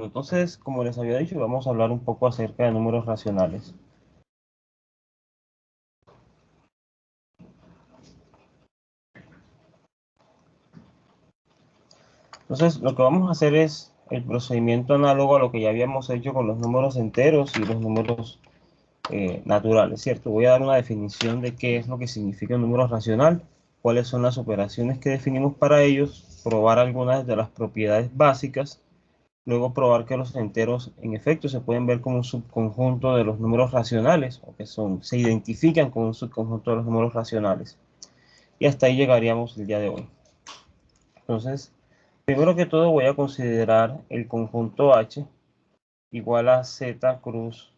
Entonces, como les había dicho, vamos a hablar un poco acerca de números racionales. Entonces, lo que vamos a hacer es el procedimiento análogo a lo que ya habíamos hecho con los números enteros y los números naturales, ¿cierto? Voy a dar una definición de qué es lo que significa un número racional, cuáles son las operaciones que definimos para ellos, probar algunas de las propiedades básicas, luego probar que los enteros en efecto se pueden ver como un subconjunto de los números racionales, o que se identifican como un subconjunto de los números racionales. Y hasta ahí llegaríamos el día de hoy. Entonces, primero que todo voy a considerar el conjunto H igual a Z cruz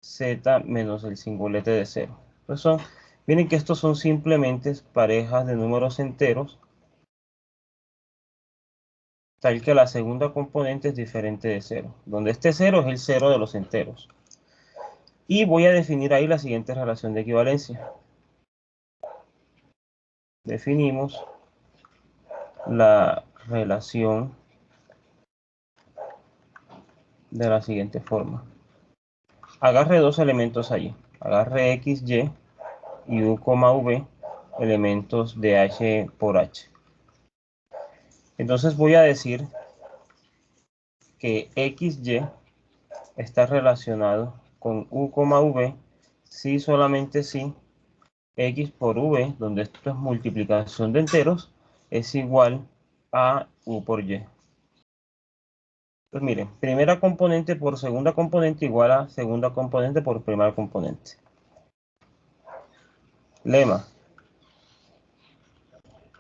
Z menos el singulete de 0. Entonces miren que estos son simplemente parejas de números enteros, tal que la segunda componente es diferente de 0, donde este 0 es el 0 de los enteros. Y voy a definir ahí la siguiente relación de equivalencia. Definimos la relación de la siguiente forma. Agarre dos elementos allí. Agarre x, y y u, v, elementos de h por h. Entonces voy a decir que x, y está relacionado con u, v, si solamente si x por v, donde esto es multiplicación de enteros, es igual a u por y. Pues miren, primera componente por segunda componente igual a segunda componente por primera componente. Lema.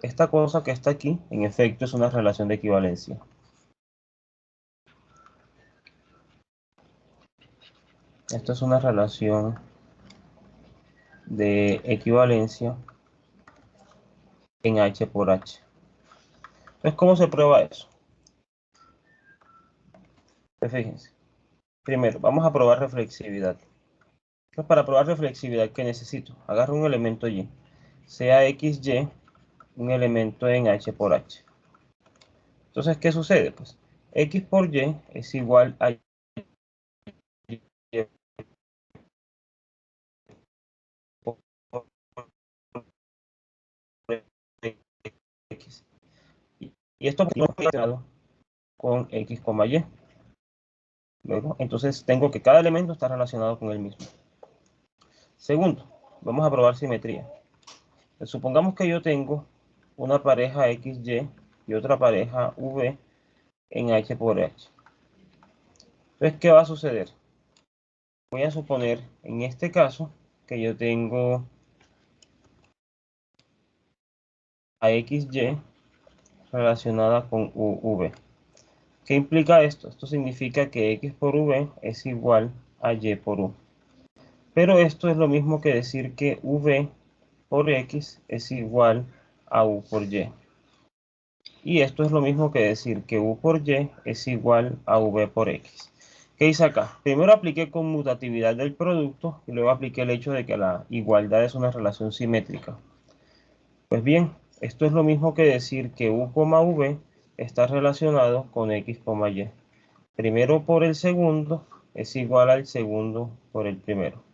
Esta cosa que está aquí, en efecto, es una relación de equivalencia. Esto es una relación de equivalencia en h por h. Entonces, ¿cómo se prueba eso? Pues fíjense. Primero, vamos a probar reflexividad. Entonces, para probar reflexividad, ¿qué necesito? Agarro un elemento y, sea x, y, un elemento en h por h. Entonces, ¿qué sucede? Pues x por y es igual a y por x. Y esto es relacionado con x, y. Luego, entonces tengo que cada elemento está relacionado con el mismo. Segundo, vamos a probar simetría. Supongamos que yo tengo una pareja XY y otra pareja V en H por H. Entonces, ¿qué va a suceder? Voy a suponer en este caso que yo tengo a XY relacionada con UV. ¿Qué implica esto? Esto significa que X por V es igual a Y por U. Pero esto es lo mismo que decir que V por X es igual a U por Y. Y esto es lo mismo que decir que U por Y es igual a V por X. ¿Qué hice acá? Primero apliqué conmutatividad del producto y luego apliqué el hecho de que la igualdad es una relación simétrica. Pues bien, esto es lo mismo que decir que U, V está relacionado con X, Y. Primero por el segundo es igual al segundo por el primero.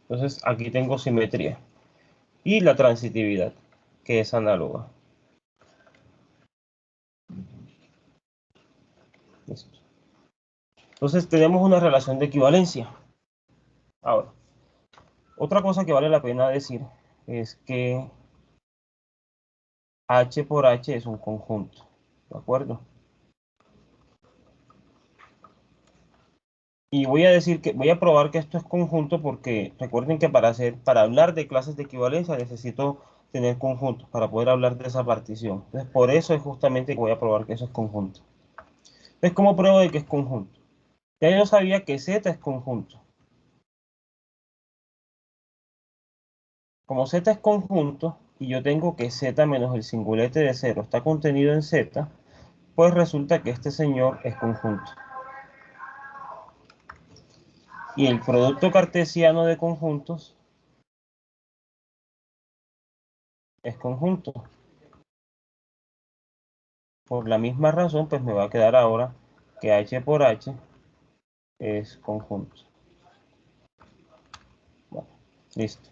Entonces aquí tengo simetría. Y la transitividad, que es análoga. Listo. Entonces tenemos una relación de equivalencia. Ahora, otra cosa que vale la pena decir es que H por H es un conjunto, ¿de acuerdo? Y voy a probar que esto es conjunto porque recuerden que para hablar de clases de equivalencia necesito tener conjuntos para poder hablar de esa partición. Entonces, por eso es justamente que voy a probar que eso es conjunto. Entonces, ¿cómo pruebo de que es conjunto? Ya yo sabía que Z es conjunto. Como Z es conjunto y yo tengo que Z menos el singulete de 0 está contenido en Z, pues resulta que este señor es conjunto. Y el producto cartesiano de conjuntos es conjunto. Por la misma razón, pues me va a quedar ahora que H por H es conjunto. Bueno, listo.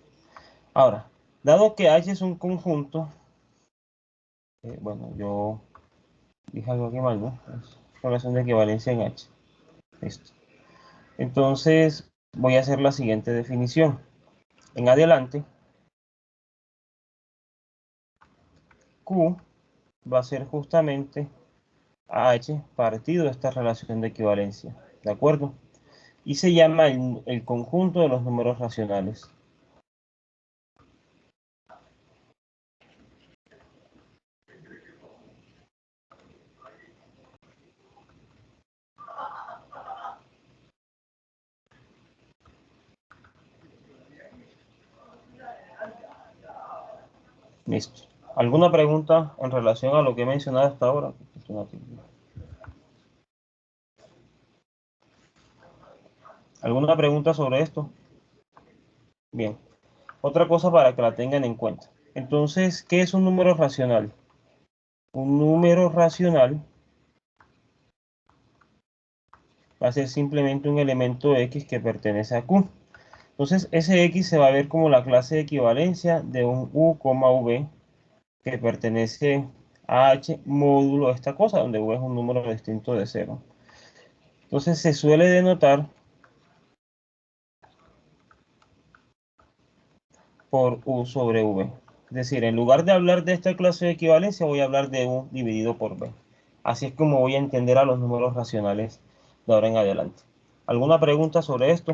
Ahora, dado que H es un conjunto, bueno, yo dije algo aquí mal, ¿no? Es relación de equivalencia en H. Listo. Entonces, voy a hacer la siguiente definición. En adelante, Q va a ser justamente H partido de esta relación de equivalencia. ¿De acuerdo? Y se llama el conjunto de los números racionales. Listo. ¿Alguna pregunta en relación a lo que he mencionado hasta ahora? ¿Alguna pregunta sobre esto? Bien. Otra cosa para que la tengan en cuenta. Entonces, ¿qué es un número racional? Un número racional va a ser simplemente un elemento X que pertenece a Q. Entonces, ese X se va a ver como la clase de equivalencia de un U, V que pertenece a H módulo esta cosa, donde U es un número distinto de cero. Entonces, se suele denotar por U sobre V. Es decir, en lugar de hablar de esta clase de equivalencia, voy a hablar de U dividido por V. Así es como voy a entender a los números racionales de ahora en adelante. ¿Alguna pregunta sobre esto?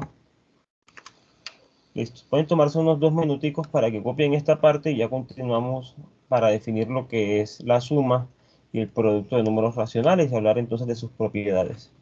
Listo. Pueden tomarse unos 2 minuticos para que copien esta parte y ya continuamos para definir lo que es la suma y el producto de números racionales y hablar entonces de sus propiedades.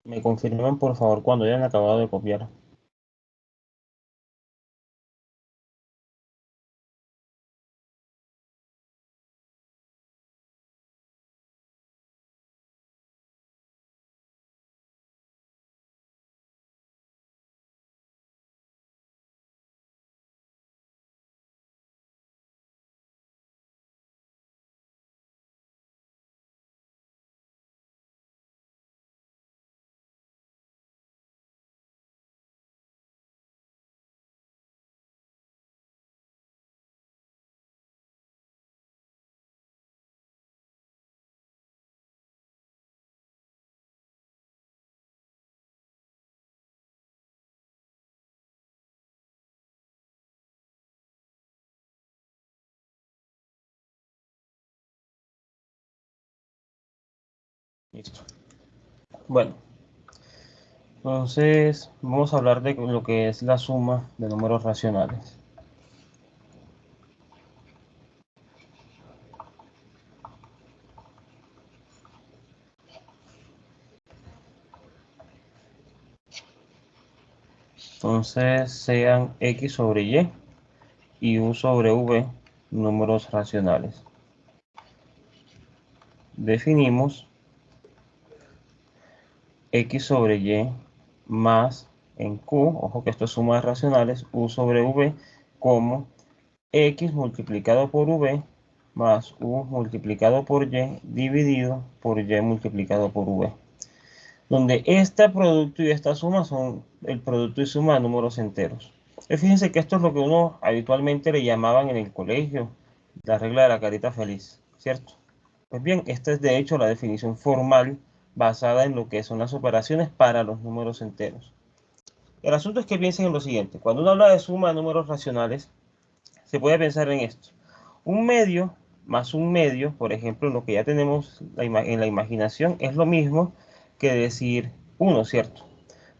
Me confirman por favor cuando hayan acabado de copiar. Listo. Bueno, entonces vamos a hablar de lo que es la suma de números racionales. Entonces sean x sobre y u sobre v números racionales. Definimos x sobre y más en q, ojo que esto es suma de racionales, u sobre v como x multiplicado por v más u multiplicado por y dividido por y multiplicado por v. Donde este producto y esta suma son el producto y suma de números enteros. Fíjense que esto es lo que uno habitualmente le llamaban en el colegio la regla de la carita feliz, ¿cierto? Pues bien, esta es de hecho la definición formal basada en lo que son las operaciones para los números enteros. El asunto es que piensen en lo siguiente. Cuando uno habla de suma de números racionales, se puede pensar en esto. Un medio más un medio, por ejemplo, lo que ya tenemos en la imaginación, es lo mismo que decir 1, ¿cierto?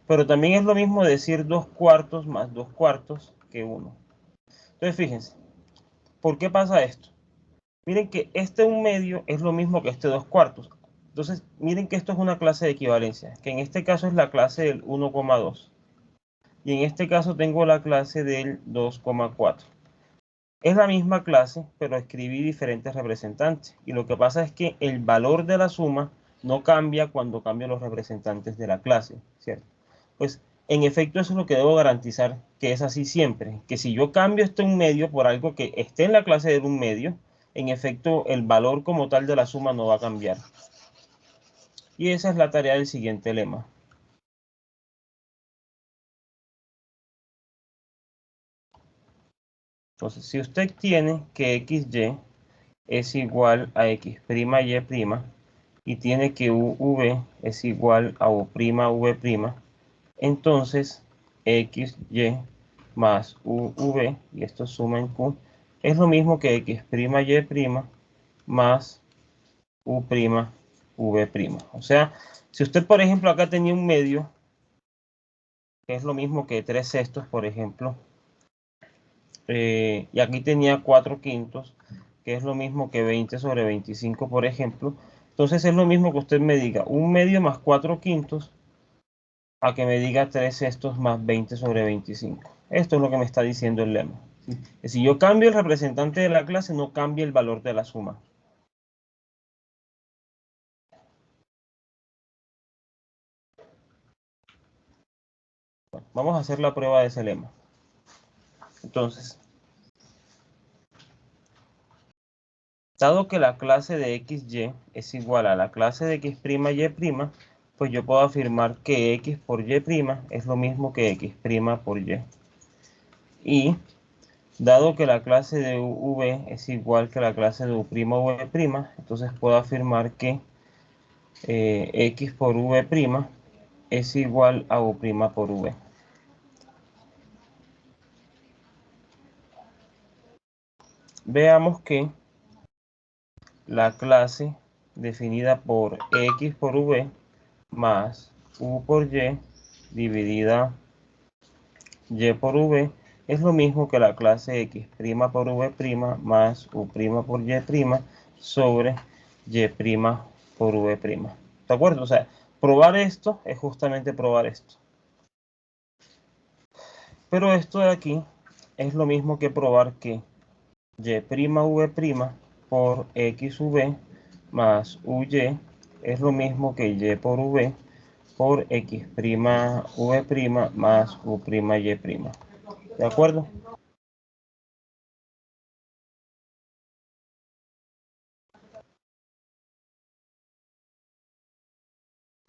Pero también es lo mismo decir 2 cuartos más 2 cuartos que 1. Entonces, fíjense, ¿por qué pasa esto? Miren que este 1 medio es lo mismo que este 2 cuartos. Entonces, miren que esto es una clase de equivalencia, que en este caso es la clase del 1,2. Y en este caso tengo la clase del 2,4. Es la misma clase, pero escribí diferentes representantes. Y lo que pasa es que el valor de la suma no cambia cuando cambio los representantes de la clase, ¿cierto? Pues en efecto eso es lo que debo garantizar que es así siempre. Que si yo cambio este 1 medio por algo que esté en la clase del 1 medio, en efecto el valor como tal de la suma no va a cambiar. Y esa es la tarea del siguiente lema. Entonces, si usted tiene que xy es igual a x'y' y tiene que uv es igual a u'v', entonces xy más uv, y esto suma en q, es lo mismo que x'y' más u'v'. O sea, si usted, por ejemplo, acá tenía un medio, que es lo mismo que 3/6, por ejemplo, y aquí tenía 4/5, que es lo mismo que 20 sobre 25, por ejemplo. Entonces es lo mismo que usted me diga 1 medio más 4/5 a que me diga 3/6 más 20 sobre 25. Esto es lo que me está diciendo el lema, ¿sí? Que si yo cambio el representante de la clase, no cambia el valor de la suma. Bueno, vamos a hacer la prueba de ese lema. Entonces, dado que la clase de xy es igual a la clase de x'y', pues yo puedo afirmar que x por y' es lo mismo que x' por y. Y dado que la clase de v es igual que la clase de u'v', entonces puedo afirmar que x por v' es igual a u' por v. Veamos que la clase definida por x por v más u por y dividida y por v es lo mismo que la clase x' por v' más u' por y' sobre y' por v'. ¿De acuerdo? O sea, probar esto es justamente probar esto. Pero esto de aquí es lo mismo que probar que y'v' por xv más uy es lo mismo que y por v por x'v' más u'y'. ¿De acuerdo?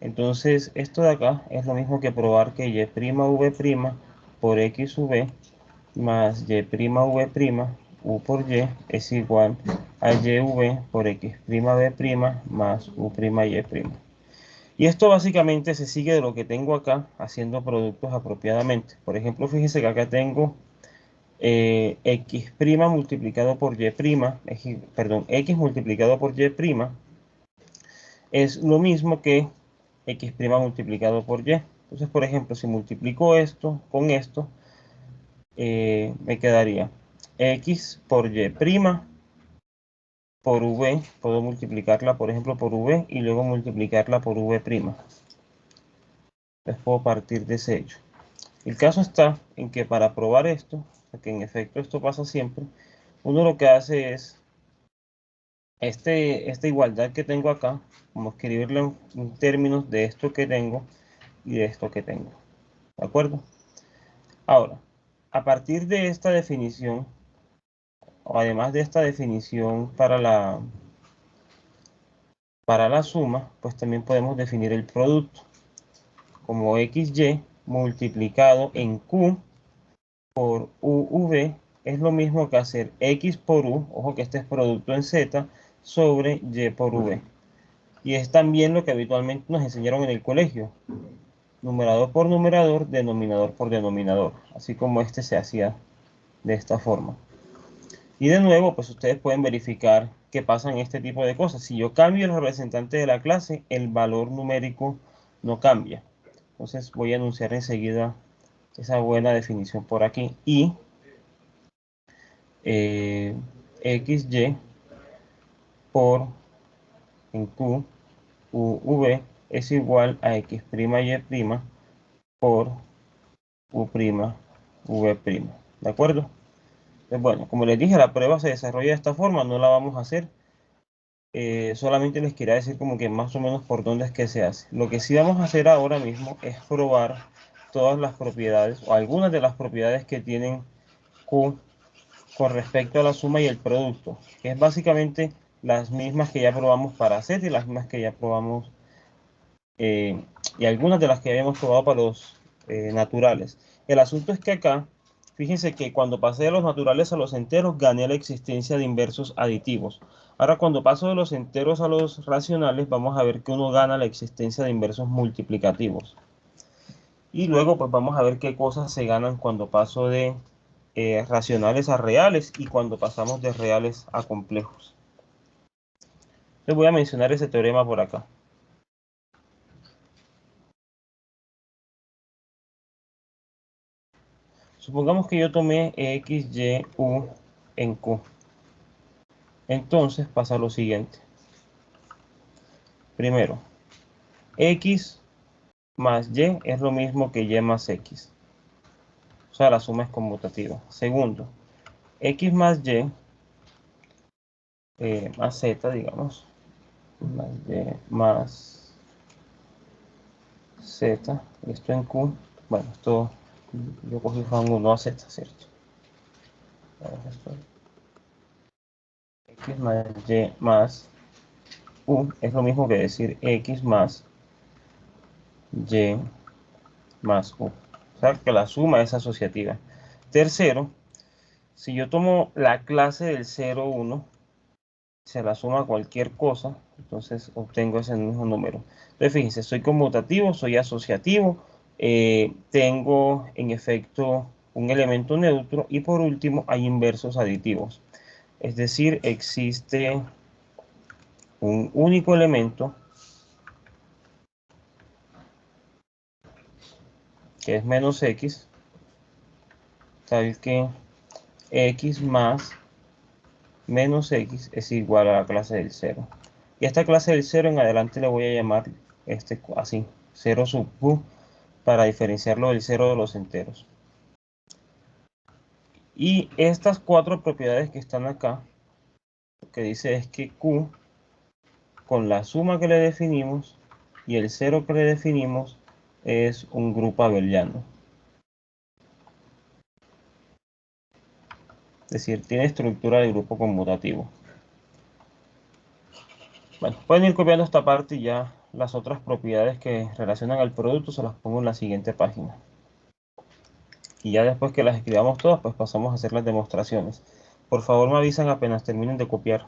Entonces, esto de acá es lo mismo que probar que y'v' por xv más y'v' u por y es igual a y'v por x'v' más u'y'. Y esto básicamente se sigue de lo que tengo acá haciendo productos apropiadamente. Por ejemplo, fíjense que acá tengo x' multiplicado por y', perdón, x multiplicado por y', es lo mismo que x' multiplicado por y. Entonces, por ejemplo, si multiplico esto con esto, me quedaría x por y' por v. Puedo multiplicarla, por ejemplo, por v y luego multiplicarla por v'. Entonces puedo partir de ese hecho. El caso está en que para probar esto, que en efecto esto pasa siempre, uno lo que hace es esta igualdad que tengo acá, como escribirla en términos de esto que tengo y de esto que tengo. ¿De acuerdo? Ahora, a partir de esta definición, o además de esta definición para la suma, pues también podemos definir el producto como xy multiplicado en q por uv es lo mismo que hacer x por u, ojo que este es producto en z, sobre y por v. Y es también lo que habitualmente nos enseñaron en el colegio. Numerador por numerador, denominador por denominador. Así como este se hacía de esta forma. Y de nuevo, pues ustedes pueden verificar qué pasa en este tipo de cosas. Si yo cambio el representante de la clase, el valor numérico no cambia. Entonces voy a anunciar enseguida esa buena definición por aquí. Y xy por en q uv es igual a x' y' por u' v'. ¿De acuerdo? Entonces, bueno, como les dije, la prueba se desarrolla de esta forma, no la vamos a hacer. Solamente les quería decir como que más o menos por dónde es que se hace. Lo que sí vamos a hacer ahora mismo es probar todas las propiedades o algunas de las propiedades que tienen Q con respecto a la suma y el producto, que es básicamente las mismas que ya probamos para Z y las mismas que ya probamos y algunas de las que habíamos probado para los naturales. El asunto es que acá, fíjense que cuando pasé de los naturales a los enteros, gané la existencia de inversos aditivos. Ahora, cuando paso de los enteros a los racionales, vamos a ver que uno gana la existencia de inversos multiplicativos. Y luego, pues vamos a ver qué cosas se ganan cuando paso de racionales a reales y cuando pasamos de reales a complejos. Les voy a mencionar ese teorema por acá. Supongamos que yo tomé x, y, u en q. Entonces pasa lo siguiente. Primero, x más y es lo mismo que y más x. O sea, la suma es conmutativa. Segundo, x más y más z, digamos. Más y más z. Esto en q. Bueno, esto yo cogí rango 1 a z, ¿cierto? Esto, x más y más u es lo mismo que decir x más y más u. O sea, que la suma es asociativa. Tercero, si yo tomo la clase del 0, 1, se la suma cualquier cosa, entonces obtengo ese mismo número. Entonces, fíjense, soy conmutativo, soy asociativo, tengo en efecto un elemento neutro y por último hay inversos aditivos. Es decir, existe un único elemento que es menos x, tal que x más menos x es igual a la clase del 0. Y a esta clase del 0 en adelante le voy a llamar así, 0 sub q, para diferenciarlo del 0 de los enteros. Y estas cuatro propiedades que están acá, lo que dice es que q, con la suma que le definimos y el 0 que le definimos, es un grupo abeliano. Es decir, tiene estructura de grupo conmutativo. Bueno, pueden ir copiando esta parte y ya las otras propiedades que relacionan al producto se las pongo en la siguiente página. Y ya después que las escribamos todas, pues pasamos a hacer las demostraciones. Por favor, me avisan apenas terminen de copiar.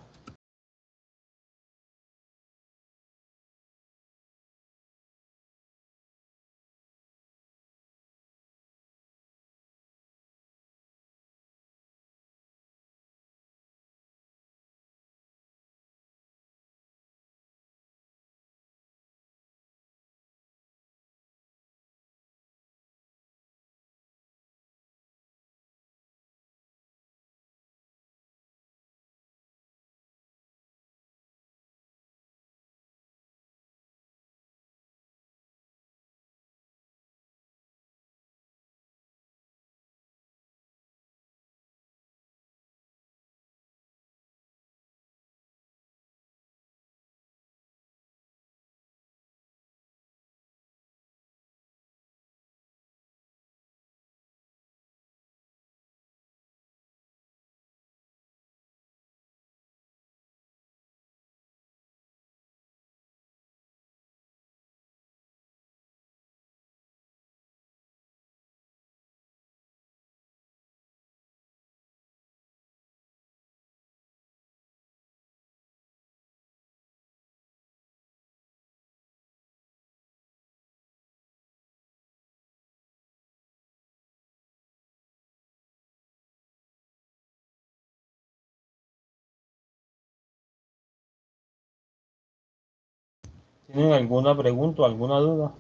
¿Tienen alguna pregunta o alguna duda?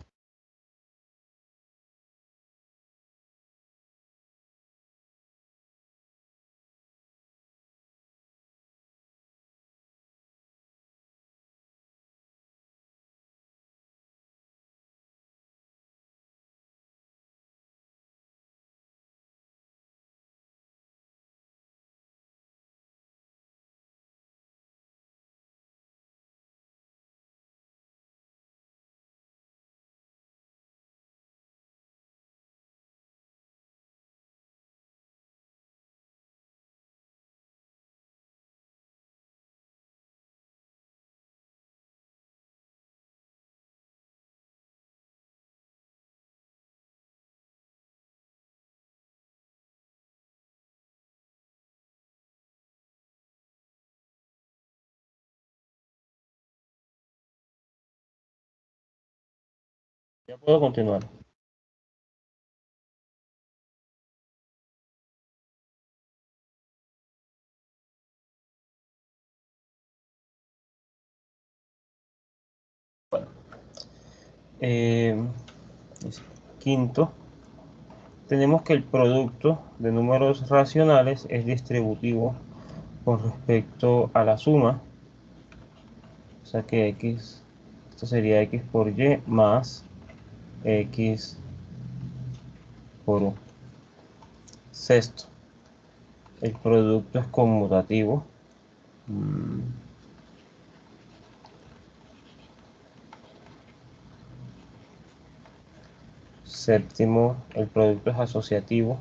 Ya puedo continuar. Bueno, eh, quinto, tenemos que el producto de números racionales es distributivo con respecto a la suma. O sea que x, esto sería x por y más x por u. Sexto, el producto es conmutativo. Séptimo, el producto es asociativo.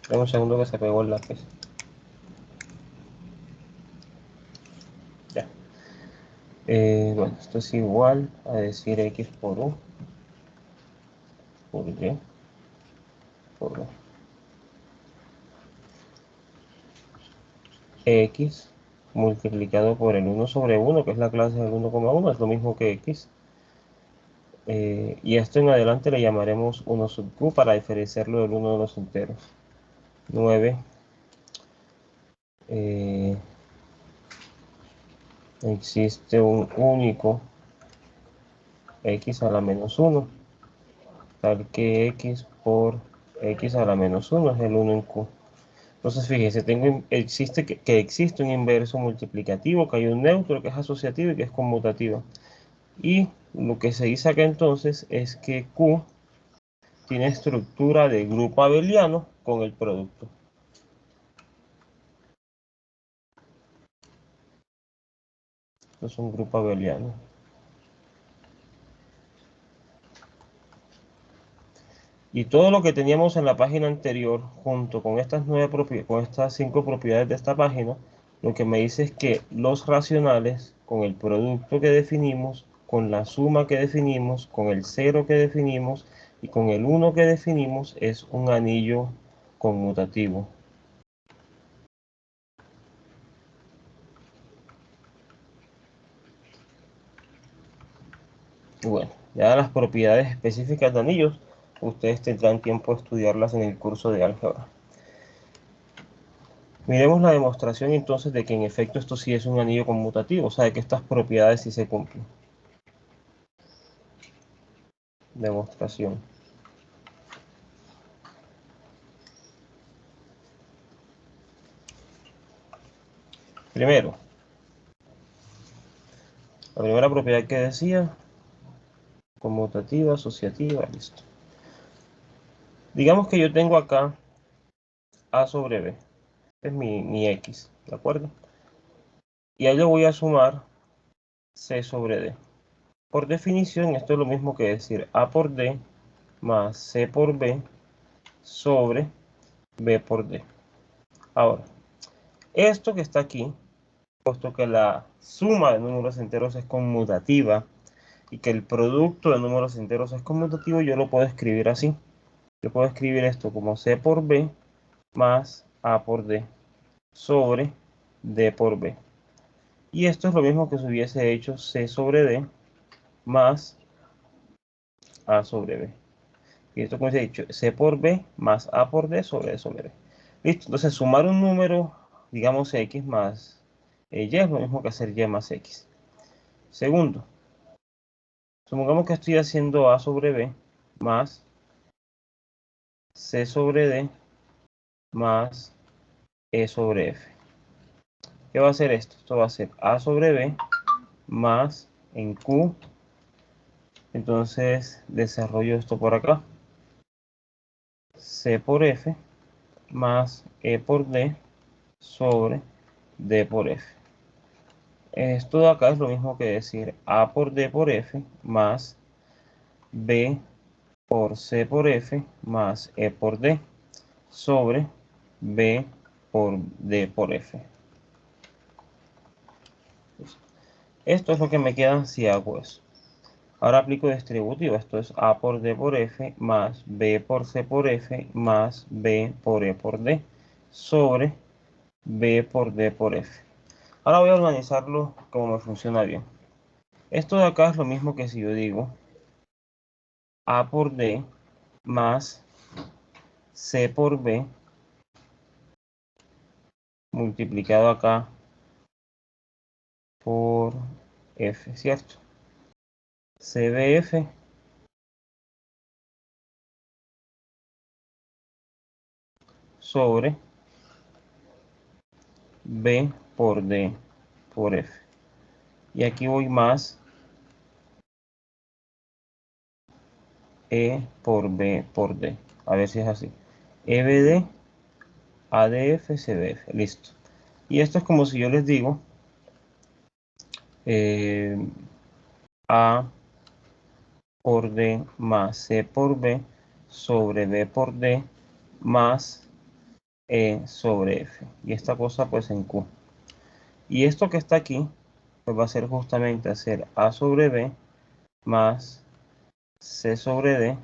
Dame un segundo que se pegó el lápiz. Ya. Bueno, esto es igual a decir x por u por y por u. X multiplicado por el 1 sobre 1, que es la clase del 1,1, es lo mismo que x. Y esto en adelante le llamaremos 1 sub q para diferenciarlo del 1 de los enteros. 9. Existe un único x a la menos 1, tal que x por x a la menos 1 es el 1 en q. Entonces, fíjense, existe que existe un inverso multiplicativo, que hay un neutro que es asociativo y que es conmutativo. Y lo que se dice acá entonces es que Q tiene estructura de grupo abeliano con el producto. Esto es un grupo abeliano. Y todo lo que teníamos en la página anterior, junto con estas con estas 5 propiedades de esta página, lo que me dice es que los racionales, con el producto que definimos, con la suma que definimos, con el 0 que definimos y con el 1 que definimos, es un anillo conmutativo. Y bueno, ya las propiedades específicas de anillos, ustedes tendrán tiempo de estudiarlas en el curso de álgebra. Miremos la demostración entonces de que en efecto esto sí es un anillo conmutativo, o sea, de que estas propiedades sí se cumplen. Demostración. Primero, la primera propiedad que decía, conmutativa, asociativa, listo. Digamos que yo tengo acá a sobre b, este es mi x, ¿de acuerdo? Y ahí le voy a sumar c sobre d. Por definición, esto es lo mismo que decir a por d más c por b sobre b por d. Ahora, esto que está aquí, puesto que la suma de números enteros es conmutativa y que el producto de números enteros es conmutativo, yo lo puedo escribir así. Yo puedo escribir esto como c por b más a por d sobre d por b. Y esto es lo mismo que si hubiese hecho c sobre d más a sobre b. Y esto, como se ha dicho, C por B más A por D sobre D sobre B. Listo. Entonces, sumar un número, digamos X más Y es lo mismo que hacer Y más X. Segundo, supongamos que estoy haciendo A sobre B más C sobre D más E sobre F. ¿Qué va a hacer esto? Esto va a ser A sobre B más en Q. Entonces desarrollo esto por acá. C por F más E por D sobre D por F. Esto de acá es lo mismo que decir A por D por F más B por C por F más E por D sobre B por D por F. Esto es lo que me queda si hago eso. Ahora aplico distributivo. Esto es A por D por F más B por C por F más B por E por D sobre B por D por F. Ahora voy a organizarlo como me funciona bien. Esto de acá es lo mismo que si yo digo A por D más C por B multiplicado acá por F, ¿cierto? CBF sobre B por D por F. Y aquí voy más E por B por D. A ver si es así. EBD, ADF, CBF. Listo. Y esto es como si yo les digo eh, A por D más C por B sobre B por D más E sobre F. Y esta cosa pues en Q. Y esto que está aquí pues va a ser justamente hacer A sobre B más C sobre D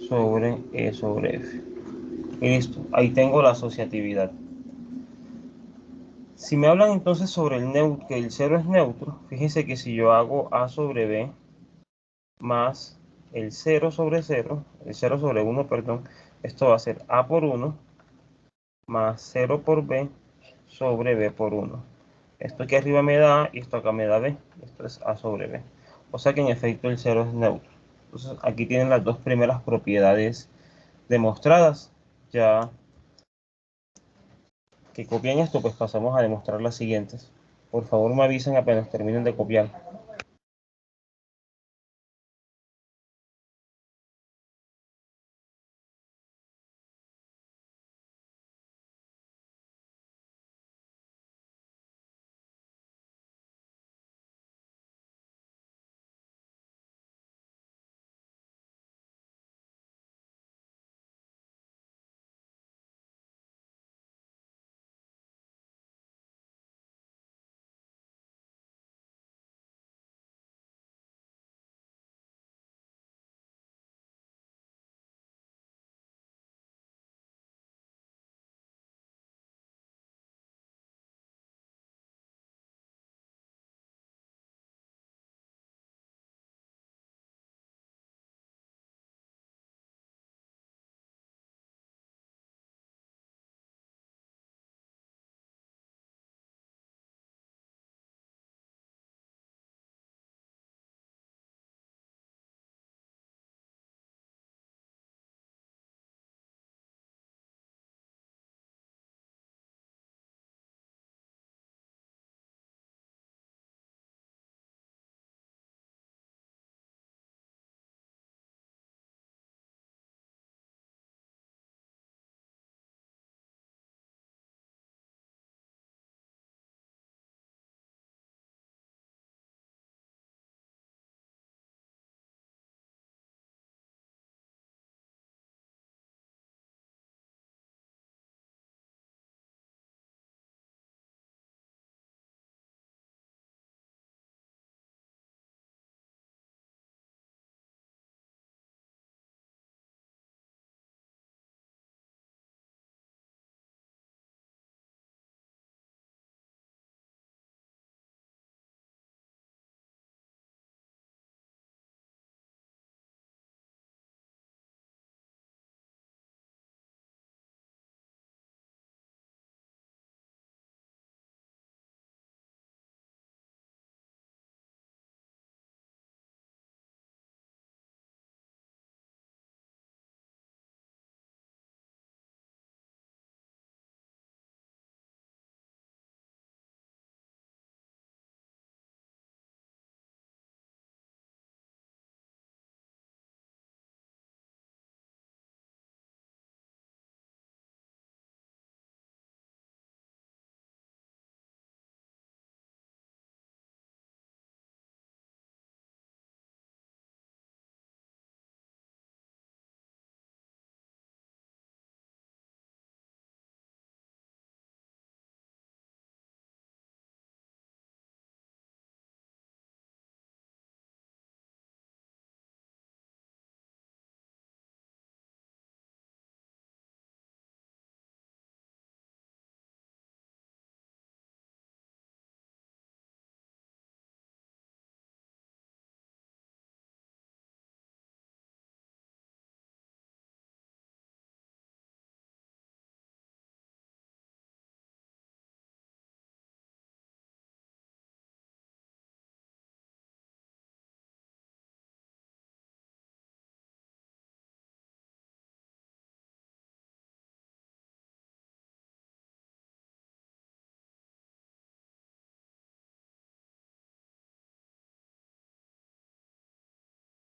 sobre E sobre F. Y listo, ahí tengo la asociatividad. Si me hablan entonces sobre que el cero es neutro, fíjense que si yo hago A sobre B más el 0 sobre 0, el 0 sobre 1, perdón, esto va a ser A por 1 más 0 por B sobre B por 1. Esto aquí arriba me da A y esto acá me da B. Esto es A sobre B. O sea que en efecto el 0 es neutro. Entonces aquí tienen las dos primeras propiedades demostradas. Ya que copian esto, pues pasamos a demostrar las siguientes. Por favor me avisen apenas terminen de copiar.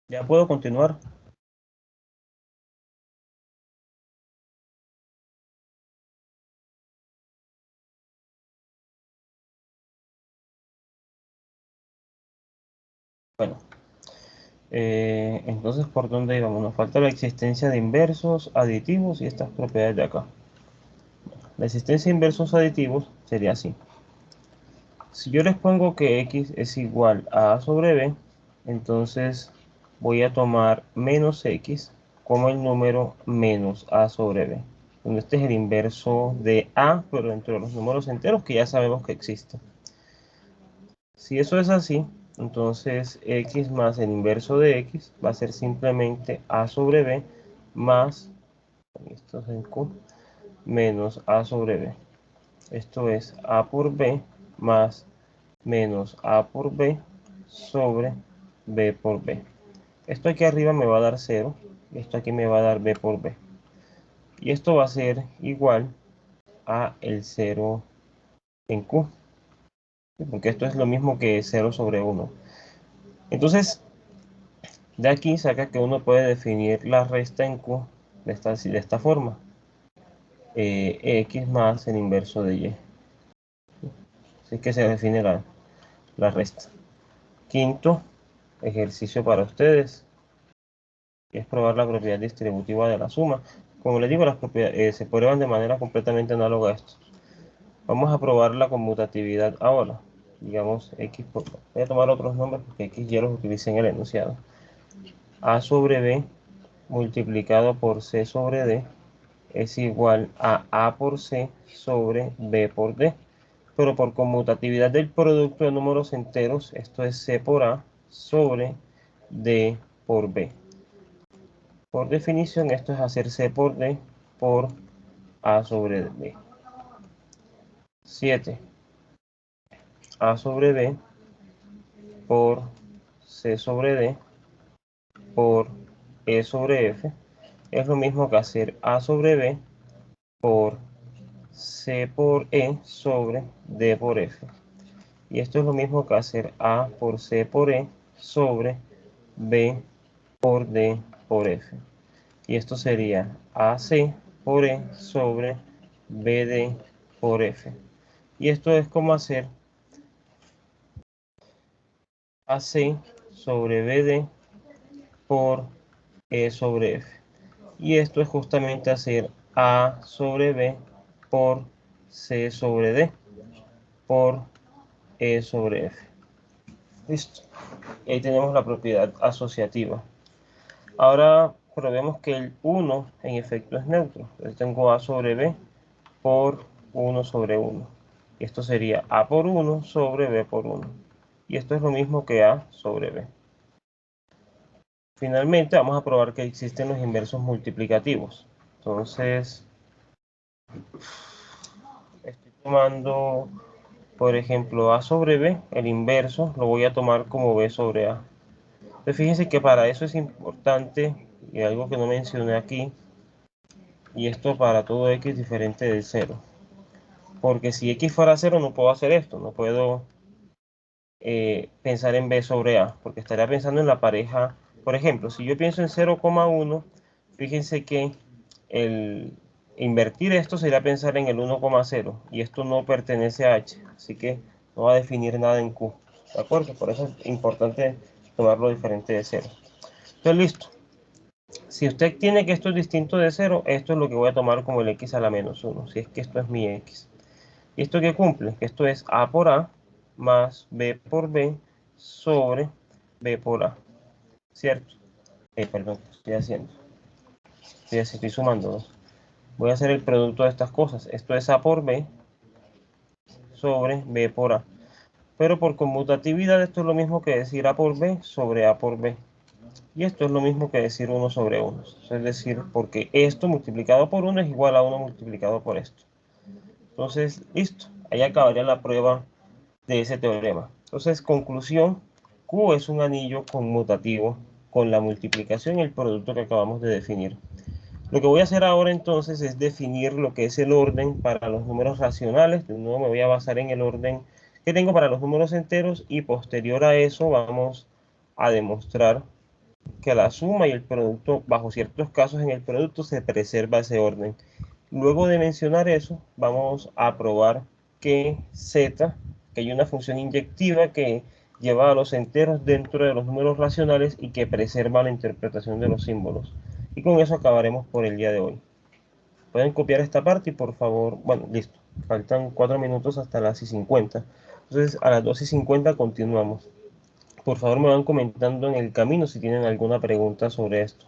Ya puedo continuar. Bueno, entonces, ¿por dónde íbamos? Nos falta la existencia de inversos, aditivos y estas propiedades de acá. La existencia de inversos aditivos sería así. Si yo les pongo que x es igual a sobre b, entonces voy a tomar menos x como el número menos a sobre b. Donde este es el inverso de a, pero dentro de los números enteros que ya sabemos que existen. Si eso es así, entonces x más el inverso de x va a ser simplemente a sobre b más, esto es en q, menos a sobre b. Esto es a por b más menos a por b sobre b por b. Esto aquí arriba me va a dar 0, y esto aquí me va a dar b por b. Y esto va a ser igual a el 0 en q, porque esto es lo mismo que 0 sobre 1. Entonces, de aquí saca que uno puede definir la resta en q de esta forma. X más el inverso de y. Así que se define la resta. Quinto ejercicio para ustedes, que es probar la propiedad distributiva de la suma. Como les digo, las propiedades se prueban de manera completamente análoga a esto. Vamos a probar la conmutatividad ahora. Digamos, voy a tomar otros nombres porque x ya los utilicé en el enunciado. A sobre b multiplicado por c sobre d es igual a por c sobre b por d. Pero por conmutatividad del producto de números enteros, esto es c por a sobre d por b. Por definición, esto es hacer c por d por a sobre b. 7. A sobre b por c sobre d por e sobre f es lo mismo que hacer a sobre b por c por e sobre d por f. Y esto es lo mismo que hacer a por c por e sobre b por d por f. Y esto sería ac por e sobre bd por f. Y esto es como hacer ac sobre bd por e sobre f. Y esto es justamente hacer a sobre b por c sobre d por e sobre f. Listo. Y ahí tenemos la propiedad asociativa. Ahora probemos que el 1 en efecto es neutro. Entonces tengo a sobre b por 1 sobre 1. Y esto sería a por 1 sobre b por 1. Y esto es lo mismo que a sobre b. Finalmente vamos a probar que existen los inversos multiplicativos. Entonces, estoy tomando, por ejemplo, a sobre b, el inverso, lo voy a tomar como b sobre a. Entonces, fíjense que para eso es importante, y algo que no mencioné aquí, y esto para todo x diferente del 0. Porque si x fuera 0 no puedo hacer esto, no puedo pensar en b sobre a, porque estaría pensando en la pareja. Por ejemplo, si yo pienso en 0,1, fíjense que el invertir esto sería pensar en el 1,0, y esto no pertenece a h, así que no va a definir nada en q, ¿de acuerdo? Por eso es importante tomarlo diferente de 0. Entonces, listo. Si usted tiene que esto es distinto de 0, esto es lo que voy a tomar como el x a la menos 1, si es que esto es mi x. ¿Y esto qué cumple? Que esto es a por a más b por b sobre b por a, ¿cierto? Perdón, ¿qué estoy haciendo? Estoy sumando dos. Voy a hacer el producto de estas cosas. Esto es a por b sobre b por a. Pero por conmutatividad esto es lo mismo que decir a por b sobre a por b. Y esto es lo mismo que decir 1 sobre 1. Es decir, porque esto multiplicado por 1 es igual a 1 multiplicado por esto. Entonces, listo. Ahí acabaría la prueba de ese teorema. Entonces, conclusión, Q es un anillo conmutativo con la multiplicación y el producto que acabamos de definir. Lo que voy a hacer ahora entonces es definir lo que es el orden para los números racionales. De nuevo me voy a basar en el orden que tengo para los números enteros y posterior a eso vamos a demostrar que la suma y el producto, bajo ciertos casos en el producto, se preserva ese orden. Luego de mencionar eso, vamos a probar que z, que hay una función inyectiva que lleva a los enteros dentro de los números racionales y que preserva la interpretación de los símbolos. Y con eso acabaremos por el día de hoy. Pueden copiar esta parte y por favor, bueno, listo. Faltan 4 minutos hasta las 50. Entonces a las 2:50 continuamos. Por favor me van comentando en el camino si tienen alguna pregunta sobre esto.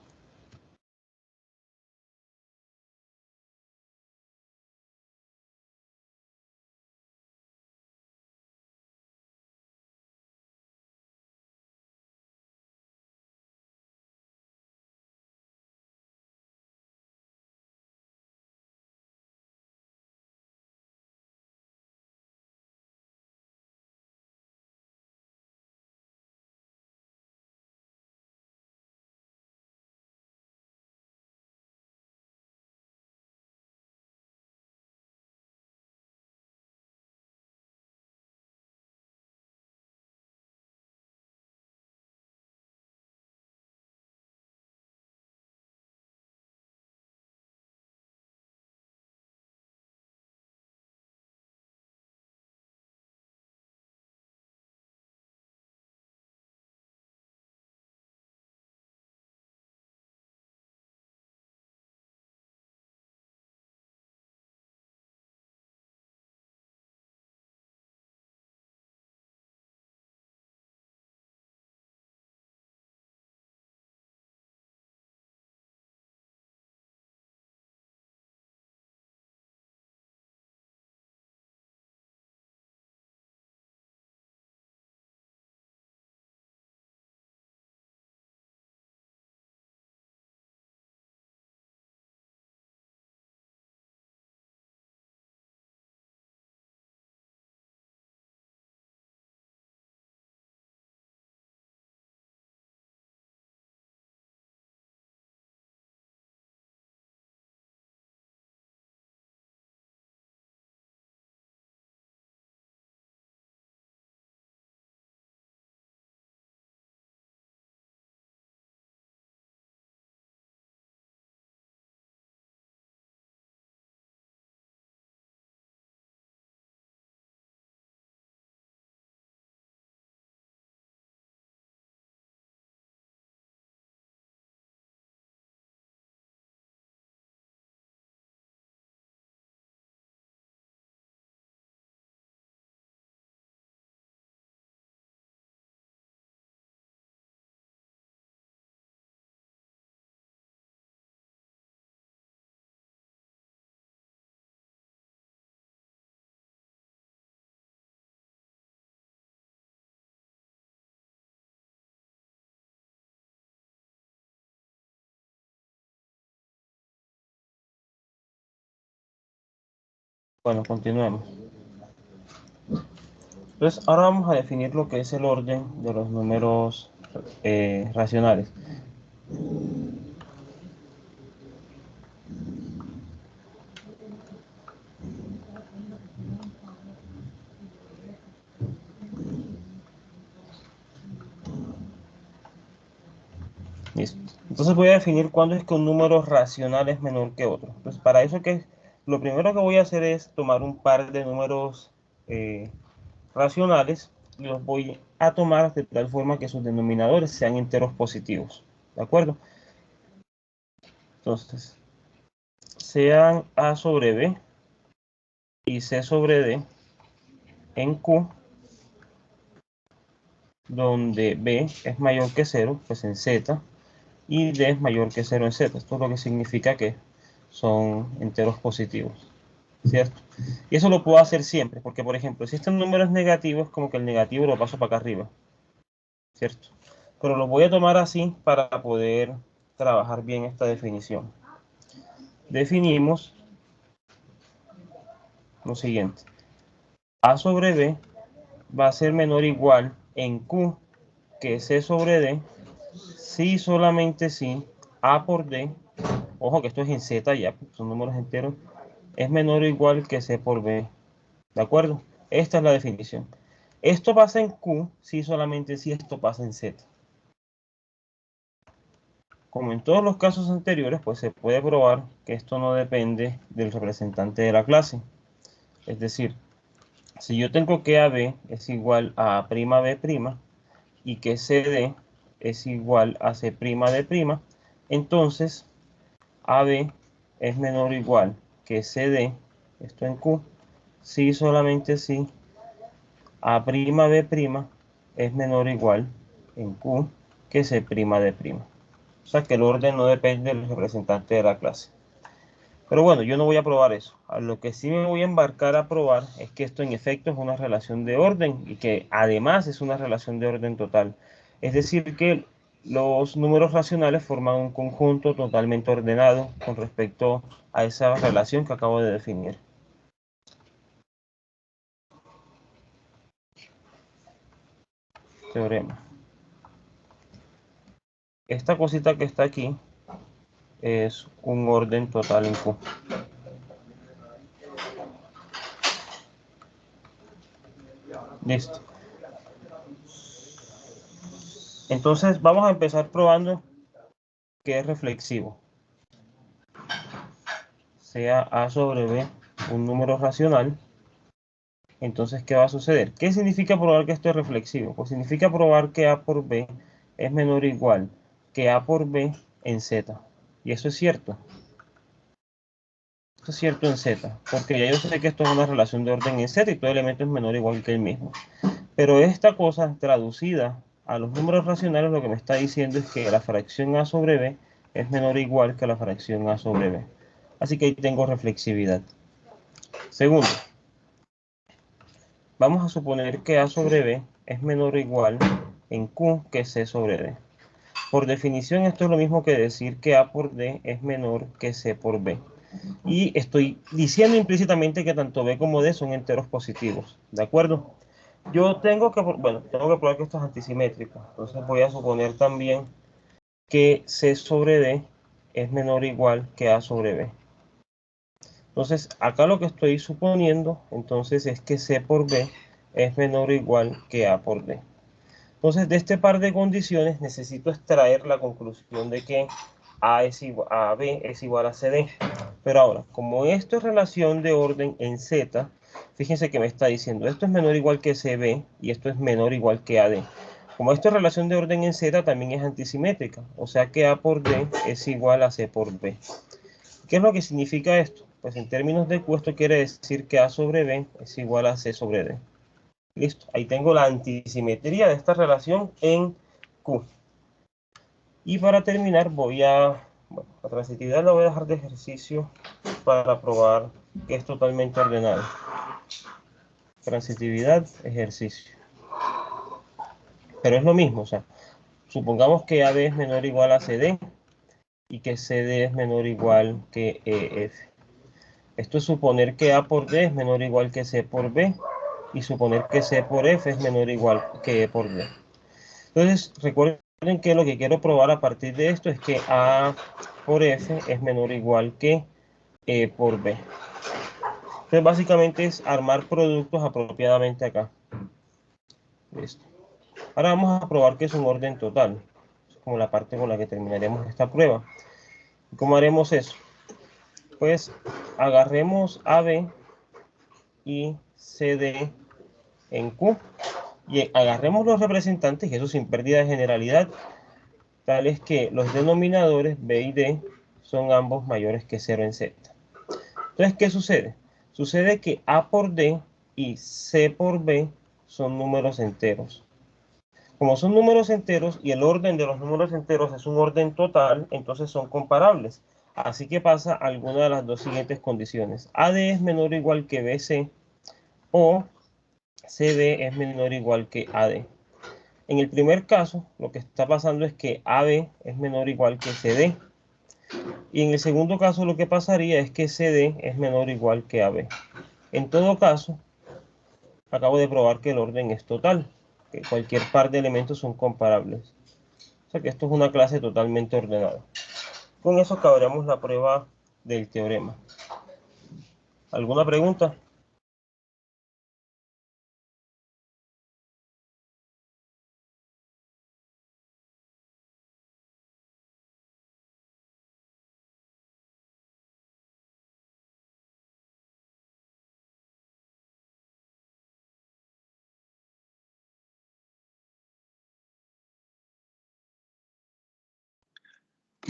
Bueno, continuemos. Entonces, ahora vamos a definir lo que es el orden de los números racionales. Listo. Entonces voy a definir cuándo es que un número racional es menor que otro. Entonces, para eso lo primero que voy a hacer es tomar un par de números eh, racionales y los voy a tomar de tal forma que sus denominadores sean enteros positivos. ¿De acuerdo? Entonces, sean a sobre b y c sobre d en q, donde b es mayor que 0, pues en z, y d es mayor que 0 en z. Esto es lo que significa que son enteros positivos, ¿cierto? Y eso lo puedo hacer siempre, porque por ejemplo, si este número es negativo, es como que el negativo lo paso para acá arriba, ¿cierto? Pero lo voy a tomar así para poder trabajar bien esta definición. Definimos lo siguiente. A sobre b va a ser menor o igual en q que c sobre d, si solamente si a por d, ojo que esto es en z ya, son números enteros, es menor o igual que c por b. ¿De acuerdo? Esta es la definición. Esto pasa en q si solamente si esto pasa en z. como en todos los casos anteriores, pues se puede probar que esto no depende del representante de la clase. Es decir, si yo tengo que AB es igual a A'B' y que CD es igual a C'D', entonces AB es menor o igual que CD, esto en Q, si solamente si A'B' es menor o igual en Q que C'D'. O sea que el orden no depende del representante de la clase. Pero bueno, yo no voy a probar eso. A lo que sí me voy a embarcar a probar es que esto en efecto es una relación de orden y que además es una relación de orden total. Es decir, que los números racionales forman un conjunto totalmente ordenado con respecto a esa relación que acabo de definir. Teorema. Esta cosita que está aquí es un orden total en Q. Listo. Entonces vamos a empezar probando que es reflexivo. Sea A sobre B un número racional, entonces ¿qué va a suceder? ¿Qué significa probar que esto es reflexivo? Pues significa probar que A por B es menor o igual que A por B en Z. Y eso es cierto. Esto es cierto en Z, porque ya yo sé que esto es una relación de orden en Z y todo elemento es menor o igual que el mismo. Pero esta cosa traducida a los números racionales lo que me está diciendo es que la fracción A sobre B es menor o igual que la fracción A sobre B. Así que ahí tengo reflexividad. Segundo, vamos a suponer que A sobre B es menor o igual en Q que C sobre D. Por definición, esto es lo mismo que decir que A por D es menor que C por B. Y estoy diciendo implícitamente que tanto B como D son enteros positivos. ¿De acuerdo? Yo tengo que, bueno, tengo que probar que esto es antisimétrico. Entonces voy a suponer también que C sobre D es menor o igual que A sobre B. Entonces, acá lo que estoy suponiendo, entonces, es que C por B es menor o igual que A por D. Entonces, de este par de condiciones, necesito extraer la conclusión de que a B es igual a CD. Pero ahora, como esto es relación de orden en Z, fíjense que me está diciendo, esto es menor o igual que CB y esto es menor o igual que AD. Como esto es relación de orden en Z, también es antisimétrica. O sea que A por D es igual a C por B. ¿Qué es lo que significa esto? Pues en términos de Q, esto quiere decir que A sobre B es igual a C sobre D. Listo, ahí tengo la antisimetría de esta relación en Q. Y para terminar bueno, la transitividad la voy a dejar de ejercicio para probar que es totalmente ordenado. Transitividad, ejercicio. Pero es lo mismo, o sea, supongamos que AB es menor o igual a CD y que CD es menor o igual que EF. Esto es suponer que A por D es menor o igual que C por B y suponer que C por F es menor o igual que E por D. Entonces, recuerden que lo que quiero probar a partir de esto es que A por F es menor o igual que E por B. Entonces, básicamente es armar productos apropiadamente acá. Listo. Ahora vamos a probar que es un orden total. Es como la parte con la que terminaremos esta prueba. ¿Cómo haremos eso? Pues agarremos AB y CD en Q y agarremos los representantes, y eso sin pérdida de generalidad, tales que los denominadores B y D son ambos mayores que 0 en Z. Entonces, ¿qué sucede? Sucede que A por D y C por B son números enteros. Como son números enteros y el orden de los números enteros es un orden total, entonces son comparables. Así que pasa alguna de las dos siguientes condiciones. AD es menor o igual que BC o CD es menor o igual que AD. En el primer caso, lo que está pasando es que AB es menor o igual que CD. Y en el segundo caso, lo que pasaría es que CD es menor o igual que AB. En todo caso, acabo de probar que el orden es total, que cualquier par de elementos son comparables. O sea que esto es una clase totalmente ordenada. Con eso acabaremos la prueba del teorema. ¿Alguna pregunta?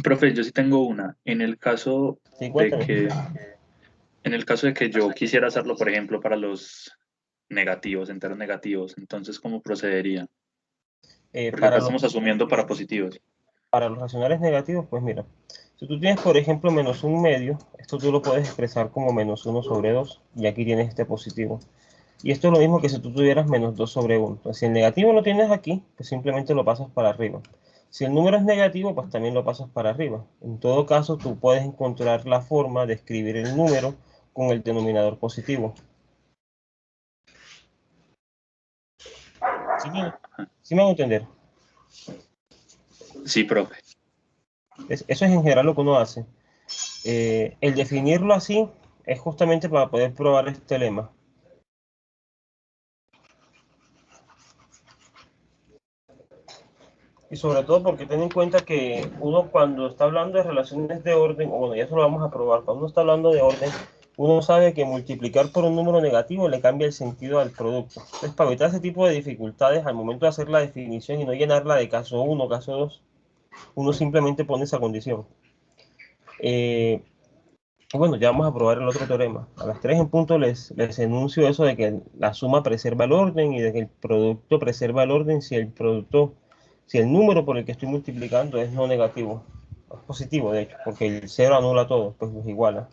Profe, yo sí tengo una. Sí, cuéntame. En el caso de que yo quisiera hacerlo, por ejemplo, para los negativos, enteros negativos, entonces, ¿cómo procedería? Porque acá Para los, estamos asumiendo para positivos. para los racionales negativos, pues mira, si tú tienes, por ejemplo, menos un medio, esto tú lo puedes expresar como menos uno sobre 2 y aquí tienes este positivo. Y esto es lo mismo que si tú tuvieras menos 2 sobre 1. Entonces, si el negativo lo tienes aquí, pues simplemente lo pasas para arriba. Si el número es negativo, pues también lo pasas para arriba. En todo caso, tú puedes encontrar la forma de escribir el número con el denominador positivo. ¿Sí me hago entender? Sí, profe. Eso es en general lo que uno hace. El definirlo así es justamente para poder probar este lema. Y sobre todo porque ten en cuenta que uno cuando está hablando de relaciones de orden, o bueno, ya eso lo vamos a probar, cuando uno está hablando de orden, uno sabe que multiplicar por un número negativo le cambia el sentido al producto. Entonces, para evitar ese tipo de dificultades, al momento de hacer la definición y no llenarla de caso uno, caso 2, uno simplemente pone esa condición. Eh, bueno, ya vamos a probar el otro teorema. A las 3 en punto les enuncio eso de que la suma preserva el orden y de que el producto preserva el orden si el número por el que estoy multiplicando es no negativo, es positivo de hecho, porque el cero anula todo, pues los iguala.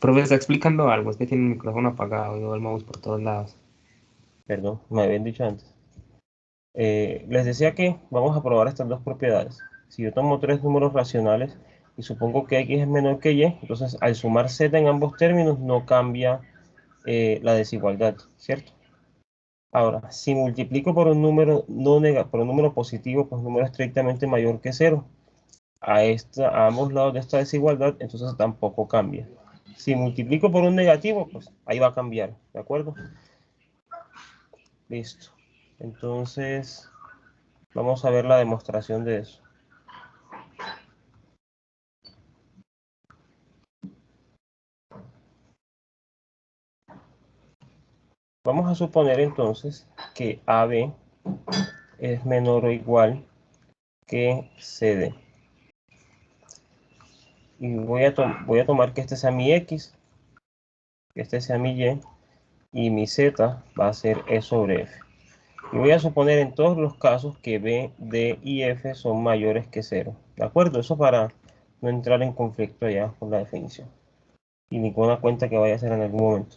Profe, está explicando algo, es que tiene el micrófono apagado y el mouse por todos lados. Perdón, me habían dicho antes. Les decía que vamos a probar estas dos propiedades. Si yo tomo tres números racionales y supongo que x es menor que y, entonces al sumar z en ambos términos no cambia la desigualdad, ¿cierto? Ahora, si multiplico por un número por un número positivo, pues un número estrictamente mayor que cero, a ambos lados de esta desigualdad, entonces tampoco cambia. Si multiplico por un negativo, pues ahí va a cambiar, ¿de acuerdo? Listo. Entonces, vamos a ver la demostración de eso. Vamos a suponer entonces que AB es menor o igual que CD. Y voy a tomar que este sea mi X, que este sea mi Y mi Z va a ser E sobre F. Y voy a suponer en todos los casos que B, D y F son mayores que 0. ¿De acuerdo? Eso para no entrar en conflicto ya con la definición. Y ninguna cuenta que vaya a hacer en algún momento.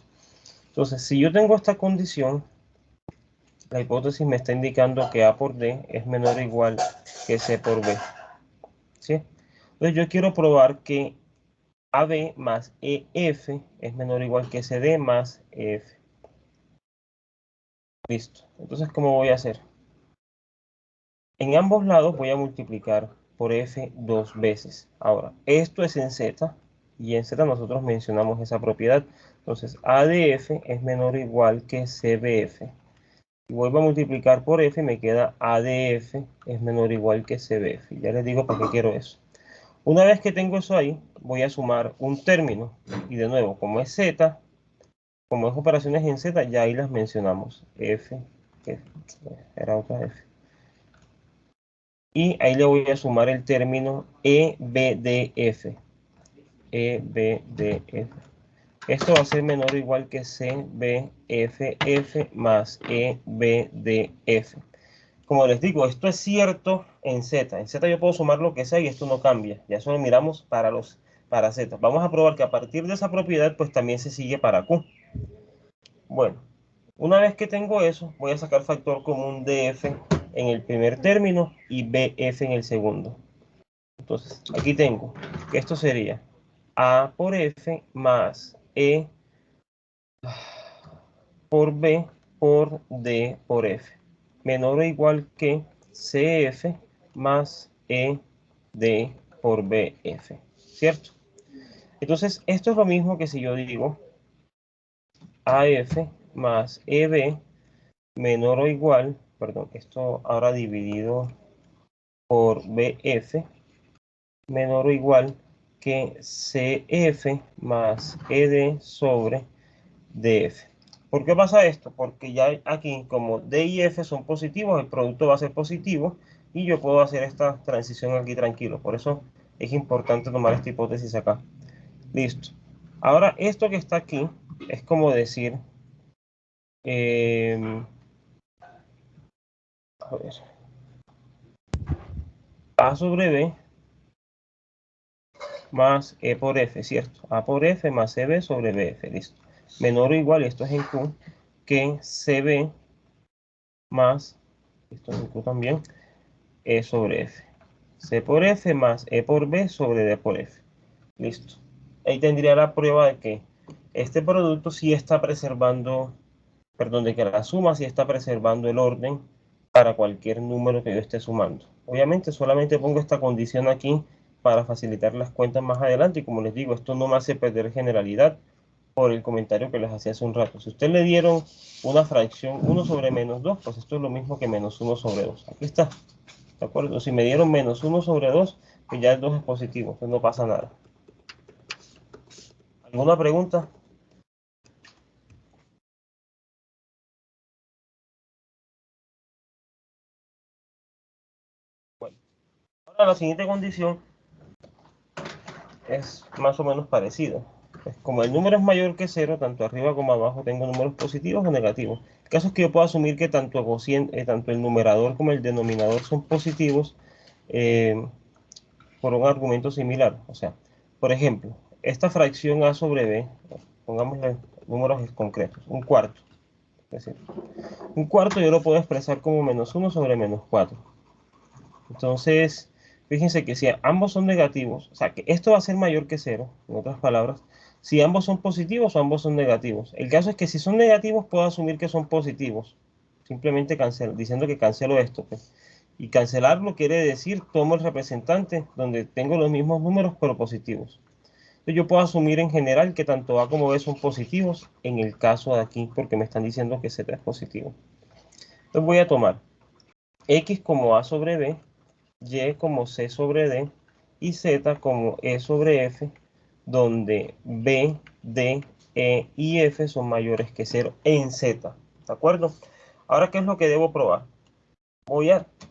Entonces, si yo tengo esta condición, la hipótesis me está indicando que A por D es menor o igual que C por B. ¿Sí? Entonces yo quiero probar que AB más EF es menor o igual que CD más EF. Listo. Entonces, ¿cómo voy a hacer? En ambos lados voy a multiplicar por F dos veces. Ahora, esto es en Z, y en Z nosotros mencionamos esa propiedad. Entonces, A de F es menor o igual que CBF. Y vuelvo a multiplicar por F y me queda A de F es menor o igual que CBF. Ya les digo por qué quiero eso. Una vez que tengo eso ahí, voy a sumar un término. Y de nuevo, como es Z, como es operaciones en Z, ya ahí las mencionamos. Era otra F. Y ahí le voy a sumar el término EBDF. EBDF. Esto va a ser menor o igual que CBFF más EBDF. Como les digo, esto es cierto en Z. En Z yo puedo sumar lo que sea y esto no cambia. Ya eso lo miramos para Z. Vamos a probar que a partir de esa propiedad, pues también se sigue para Q. Bueno, una vez que tengo eso, voy a sacar factor común de F en el primer término y BF en el segundo. Entonces, aquí tengo que esto sería A por F más E por B por D por F. Menor o igual que CF más ED por BF. ¿Cierto? Entonces, esto es lo mismo que si yo digo AF más EB menor o igual, perdón, esto ahora dividido por BF, menor o igual que CF más ED sobre DF. ¿Por qué pasa esto? Porque ya aquí, como D y F son positivos, el producto va a ser positivo y yo puedo hacer esta transición aquí tranquilo. Por eso es importante tomar esta hipótesis acá. Listo. Ahora, esto que está aquí es como decir, a ver, A sobre B más E por F, ¿cierto? A por F más CB sobre BF, listo. Menor o igual, y esto es en Q, que CB más, esto es en Q también, E sobre F. C por F más E por B sobre D por F. Listo. Ahí tendría la prueba de que este producto sí está preservando, perdón, de que la suma sí está preservando el orden para cualquier número que yo esté sumando. Obviamente solamente pongo esta condición aquí para facilitar las cuentas más adelante y como les digo, esto no me hace perder generalidad por el comentario que les hacía hace un rato. Si usted le dieron una fracción 1 sobre menos 2, pues esto es lo mismo que menos 1 sobre 2. Aquí está. ¿De acuerdo? Si me dieron menos 1 sobre 2, pues ya el 2 es positivo, pues no pasa nada. ¿Alguna pregunta? Bueno, ahora la siguiente condición es más o menos parecida. Pues como el número es mayor que 0, tanto arriba como abajo tengo números positivos o negativos. El caso es que yo puedo asumir que tanto el numerador como el denominador son positivos por un argumento similar. O sea, por ejemplo, esta fracción a sobre b, pongámosle números concretos, un cuarto. Es decir, un cuarto yo lo puedo expresar como menos 1 sobre menos 4. Entonces, fíjense que si ambos son negativos, o sea, que esto va a ser mayor que 0, en otras palabras, si ambos son positivos o ambos son negativos. El caso es que si son negativos, puedo asumir que son positivos. Simplemente cancelo, diciendo que cancelo esto, pues. Y cancelarlo quiere decir, tomo el representante donde tengo los mismos números, pero positivos. Entonces yo puedo asumir en general que tanto A como B son positivos en el caso de aquí, porque me están diciendo que Z es positivo. Entonces voy a tomar X como A sobre B, Y como C sobre D y Z como E sobre F, donde B, D, E y F son mayores que 0 en Z. ¿De acuerdo? Ahora, ¿qué es lo que debo probar?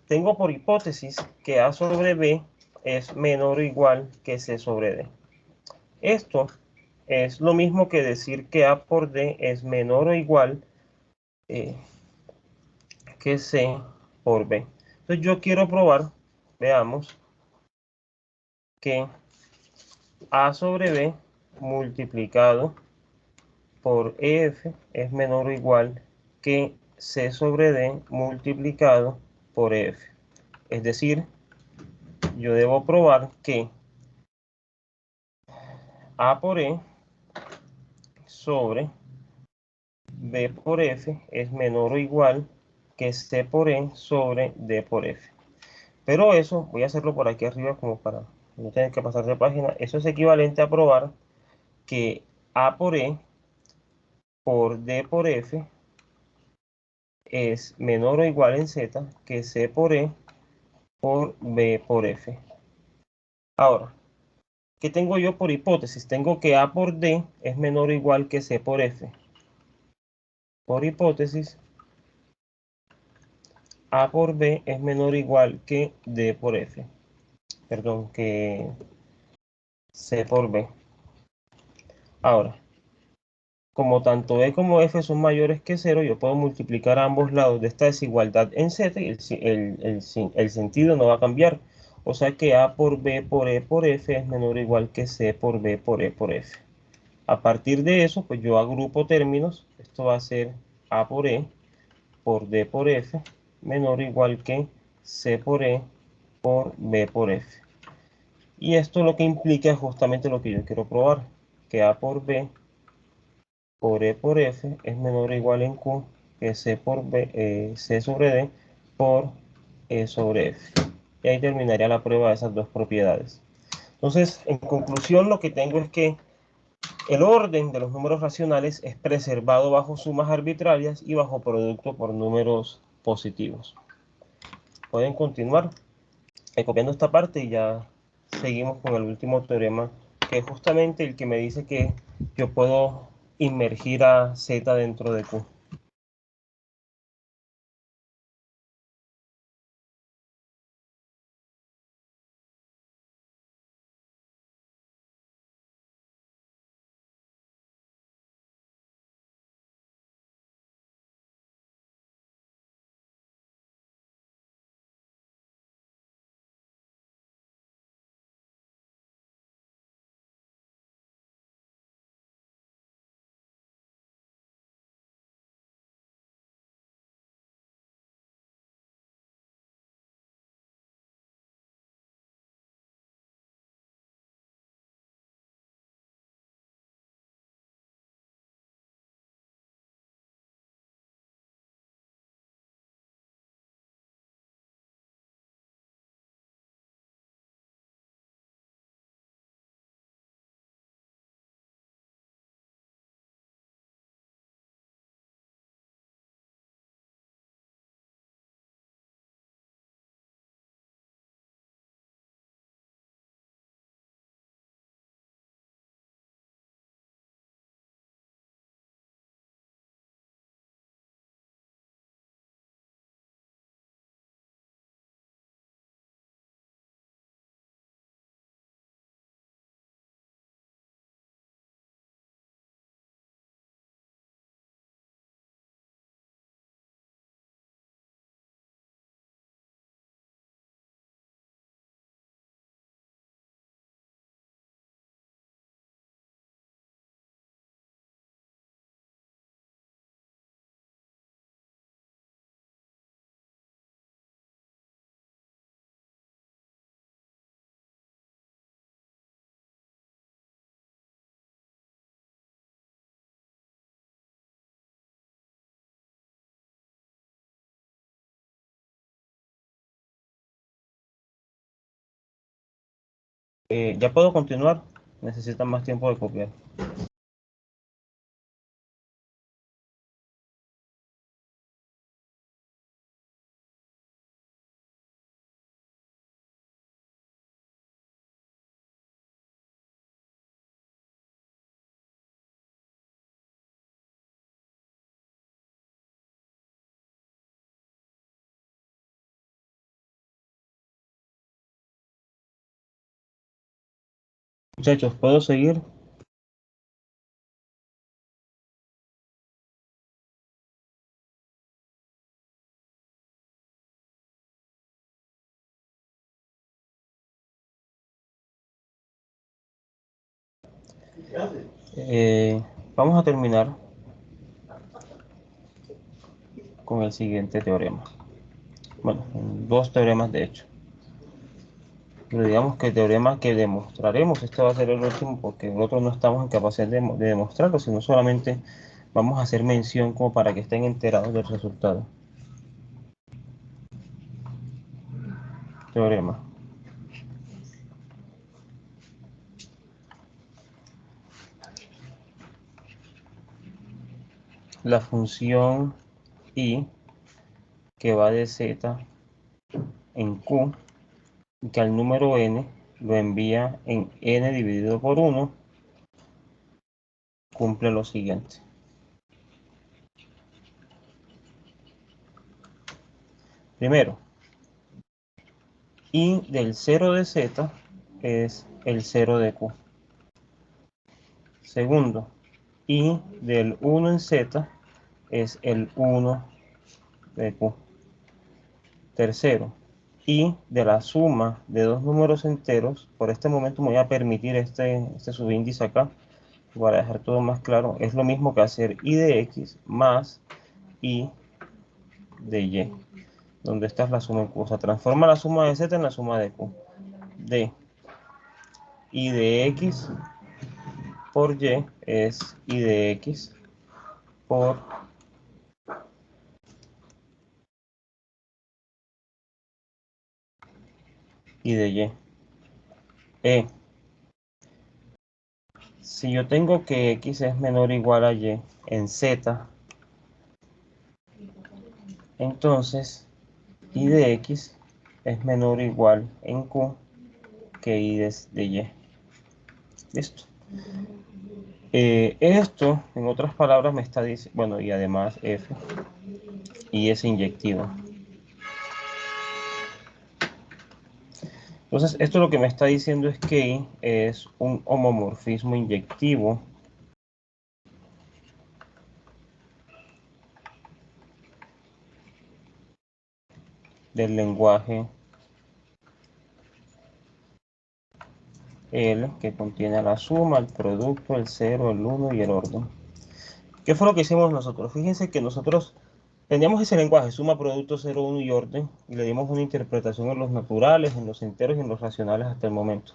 Tengo por hipótesis que A sobre B es menor o igual que C sobre D. Esto es lo mismo que decir que A por D es menor o igual que C por B. Entonces yo quiero probar, veamos, que A sobre B multiplicado por EF es menor o igual que C sobre D multiplicado por EF. Es decir, yo debo probar que A por E sobre B por F es menor o igual que C por E sobre D por F. Pero eso, voy a hacerlo por aquí arriba como para no tener que pasar de página. Eso es equivalente a probar que A por E por D por F es menor o igual en Z que C por E por B por F. Ahora, ¿qué tengo yo por hipótesis? Tengo que A por D es menor o igual que C por F. Por hipótesis, A por B es menor o igual que D por F. Perdón, que C por B. Ahora, como tanto E como F son mayores que 0, yo puedo multiplicar a ambos lados de esta desigualdad en Z y el sentido no va a cambiar. O sea que A por B por E por F es menor o igual que C por B por E por F. A partir de eso, pues yo agrupo términos. Esto va a ser A por E por D por F menor o igual que C por E por B por F. Y esto lo que implica es justamente lo que yo quiero probar, que A por B por E por F es menor o igual en Q que C por B, C sobre D por E sobre F. Y ahí terminaría la prueba de esas dos propiedades. Entonces, en conclusión, lo que tengo es que el orden de los números racionales es preservado bajo sumas arbitrarias y bajo producto por números positivos. Pueden continuar copiando esta parte y ya seguimos con el último teorema, que es justamente el que me dice que yo puedo inmergir a Z dentro de Q. ¿Ya puedo continuar? Necesitan más tiempo de copiar. Muchachos, ¿puedo seguir? Vamos a terminar con el siguiente teorema. Bueno, dos teoremas de hecho. Pero digamos que el teorema que demostraremos, este va a ser el último porque el otro no estamos en capacidad de demostrarlo, sino solamente vamos a hacer mención como para que estén enterados del resultado. Teorema. La función y que va de z en q y que al número n lo envía en n dividido por 1, cumple lo siguiente. Primero, y del 0 de z es el 0 de q. Segundo, y del 1 en z es el 1 de q. Tercero, y de la suma de dos números enteros, por este momento me voy a permitir este subíndice acá, para dejar todo más claro, es lo mismo que hacer y de x más y de y, donde esta es la suma en q. O sea, transforma la suma de z en la suma de q. De y de x por y es y de x por y de y. Si yo tengo que x es menor o igual a y en z, entonces y de x es menor o igual en q que y de y. Listo. Esto, en otras palabras, me está diciendo, bueno, y además f, y es inyectiva. Entonces, esto lo que me está diciendo es que es un homomorfismo inyectivo del lenguaje L, que contiene la suma, el producto, el 0, el 1 y el orden. ¿Qué fue lo que hicimos nosotros? Fíjense que nosotros teníamos ese lenguaje, suma, producto, 0, 1 y orden, y le dimos una interpretación en los naturales, en los enteros y en los racionales hasta el momento.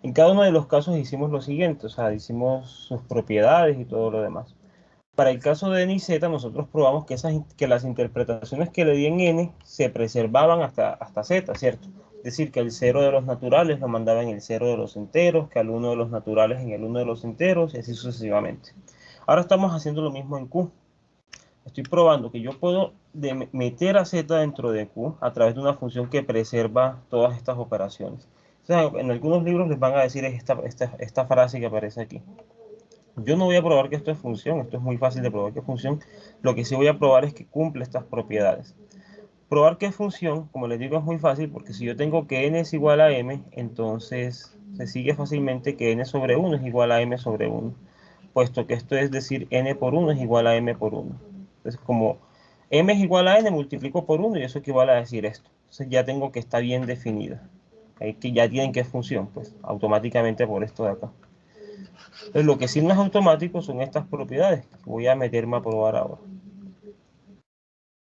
En cada uno de los casos hicimos lo siguiente, o sea, hicimos sus propiedades y todo lo demás. Para el caso de n y z, nosotros probamos que las interpretaciones que le di en n se preservaban hasta z, ¿cierto? Es decir, que el 0 de los naturales lo mandaba en el 0 de los enteros, que al 1 de los naturales en el 1 de los enteros, y así sucesivamente. Ahora estamos haciendo lo mismo en q. Estoy probando que yo puedo meter a z dentro de q a través de una función que preserva todas estas operaciones. O sea, en algunos libros les van a decir esta frase que aparece aquí. Yo no voy a probar que esto es función, esto es muy fácil de probar que es función. Lo que sí voy a probar es que cumple estas propiedades. Probar que es función, como les digo, es muy fácil porque si yo tengo que n es igual a m, entonces se sigue fácilmente que n sobre 1 es igual a m sobre 1, puesto que esto es decir n por 1 es igual a m por 1. Entonces, como m es igual a n, multiplico por 1 y eso equivale a decir esto. Entonces ya tengo que está bien definida. Que ya tienen que es función, pues automáticamente por esto de acá. Entonces, lo que sí no es automático son estas propiedades que voy a meterme a probar ahora.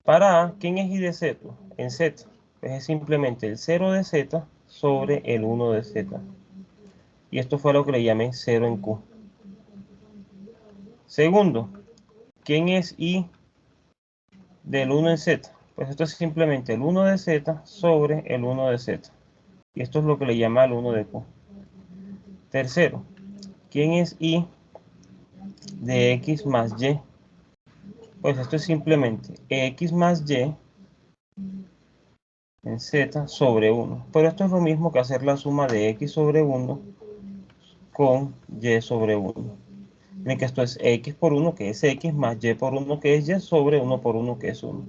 Para A, ¿quién es y de z? En z, pues es simplemente el 0 de z sobre el 1 de z. Y esto fue lo que le llamé 0 en q. Segundo, ¿quién es y del 1 en z? Pues esto es simplemente el 1 de z sobre el 1 de z. Y esto es lo que le llama el 1 de q. Tercero, ¿quién es y de x más y? Pues esto es simplemente x más y en z sobre 1. Pero esto es lo mismo que hacer la suma de x sobre 1 con y sobre 1. Miren que esto es x por 1, que es x, más y por 1, que es y, sobre 1 por 1, que es 1.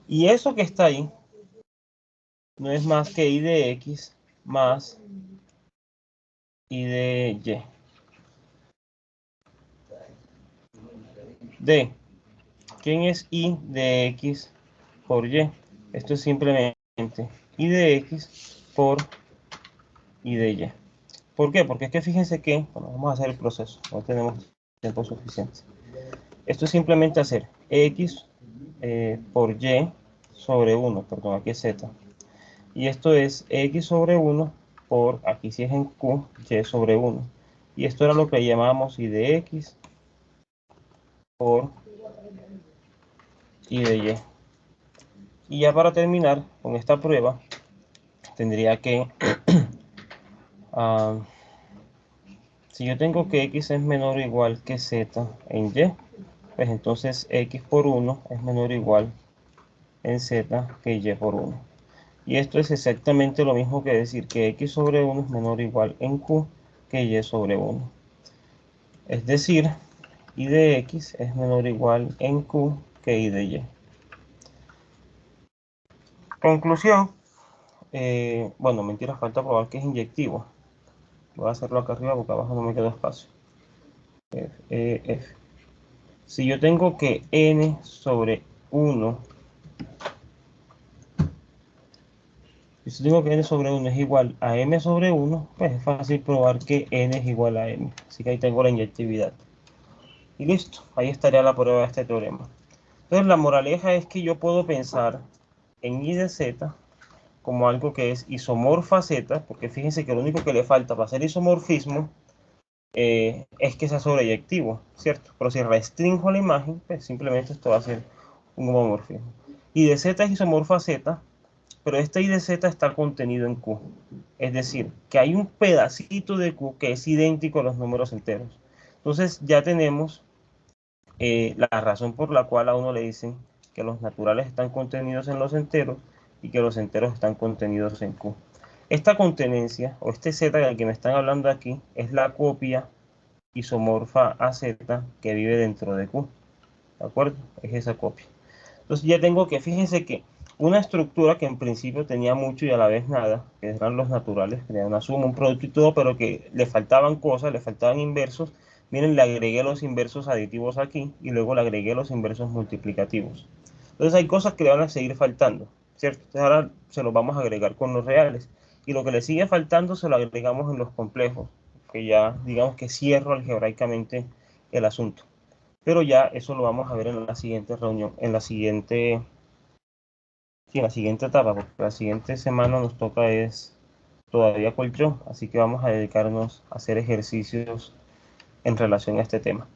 Y eso que está ahí no es más que y de x más y de y. D. ¿Quién es y de x por y? Esto es simplemente y de x por y de y. ¿Por qué? Porque es que fíjense que, bueno, vamos a hacer el proceso, no tenemos tiempo suficiente. Esto es simplemente hacer x por y sobre 1, perdón, aquí es z. Y esto es x sobre 1 por, aquí si es en q, y sobre 1. Y esto era lo que llamamos y de x por y de y. Y ya para terminar con esta prueba, tendría que, si yo tengo que x es menor o igual que z en y, pues entonces x por 1 es menor o igual en z que y por 1. Y esto es exactamente lo mismo que decir que x sobre 1 es menor o igual en q que y sobre 1. Es decir, y de x es menor o igual en q que y de y. Conclusión. Bueno, mentira, falta probar que es inyectivo. Voy a hacerlo acá arriba porque abajo no me queda espacio. F. Si yo tengo que n sobre 1, si tengo que n sobre 1 es igual a m sobre 1, pues es fácil probar que n es igual a m. Así que ahí tengo la inyectividad. Y listo, ahí estaría la prueba de este teorema. Entonces la moraleja es que yo puedo pensar en y de z como algo que es isomorfa z, porque fíjense que lo único que le falta para hacer isomorfismo es que sea sobreyectivo, ¿cierto? Pero si restringo la imagen, pues simplemente esto va a ser un homomorfismo. Y de z es isomorfa z, pero este y de z está contenido en q. Es decir, que hay un pedacito de q que es idéntico a los números enteros. Entonces ya tenemos la razón por la cual a uno le dicen que los naturales están contenidos en los enteros y que los enteros están contenidos en q. Esta contenencia, o este z del que me están hablando aquí, es la copia isomorfa a z que vive dentro de q. ¿De acuerdo? Es esa copia. Entonces ya tengo que, fíjense que una estructura que en principio tenía mucho y a la vez nada, que eran los naturales, que era una suma, un producto y todo, pero que le faltaban cosas, le faltaban inversos. Miren, le agregué los inversos aditivos aquí y luego le agregué los inversos multiplicativos. Entonces hay cosas que le van a seguir faltando, ¿cierto? Entonces ahora se los vamos a agregar con los reales. Y lo que le sigue faltando se lo agregamos en los complejos, que ya digamos que cierro algebraicamente el asunto. Pero ya eso lo vamos a ver en la siguiente reunión, sí, en la siguiente etapa, porque la siguiente semana nos toca es todavía colchón, así que vamos a dedicarnos a hacer ejercicios en relación a este tema.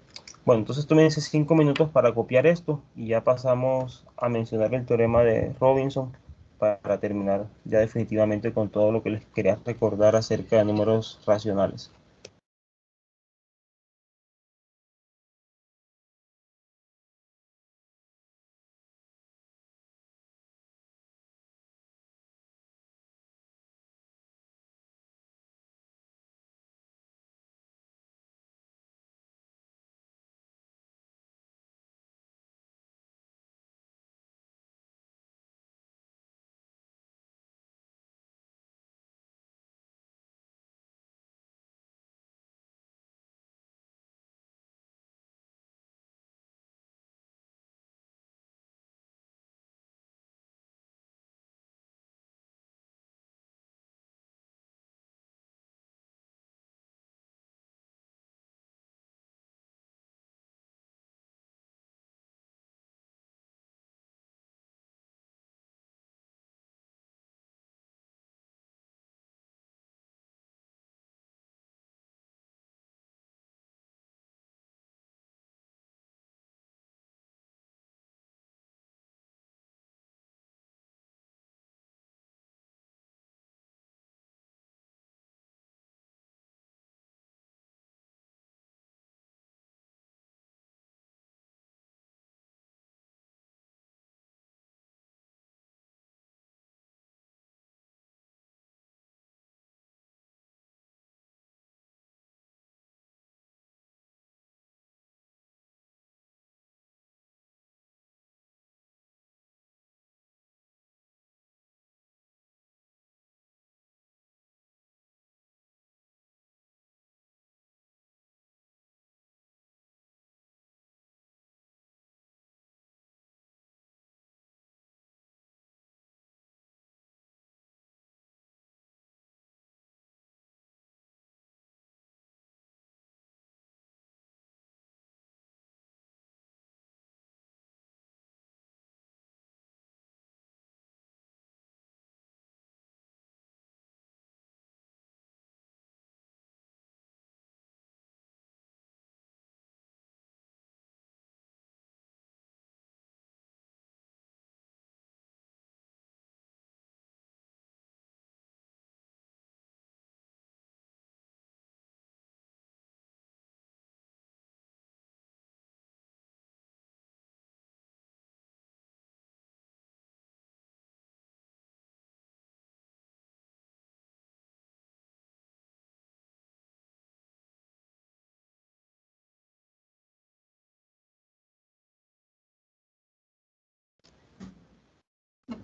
Bueno, entonces tómense 5 minutos para copiar esto y ya pasamos a mencionar el teorema de Robinson para terminar ya definitivamente con todo lo que les quería recordar acerca de números racionales.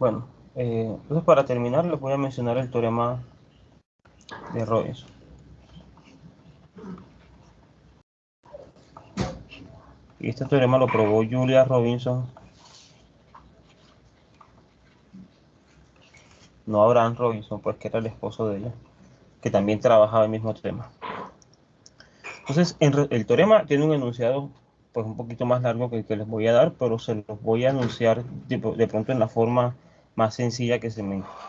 Bueno, entonces para terminar les voy a mencionar el teorema de Robinson. Y este teorema lo probó Julia Robinson, no Abraham Robinson, pues que era el esposo de ella, que también trabajaba el mismo tema. Entonces, el teorema tiene un enunciado pues un poquito más largo que el que les voy a dar, pero se los voy a anunciar de pronto en la forma más sencilla que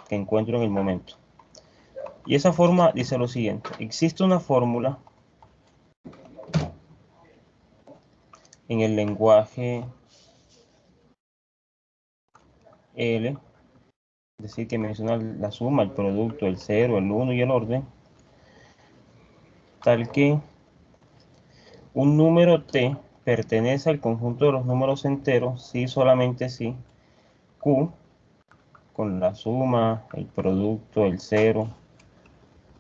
encuentro en el momento. Y esa forma dice lo siguiente: existe una fórmula en el lenguaje L, es decir, que menciona la suma, el producto, el 0, el 1 y el orden, tal que un número t pertenece al conjunto de los números enteros si solamente si q, con la suma, el producto, el 0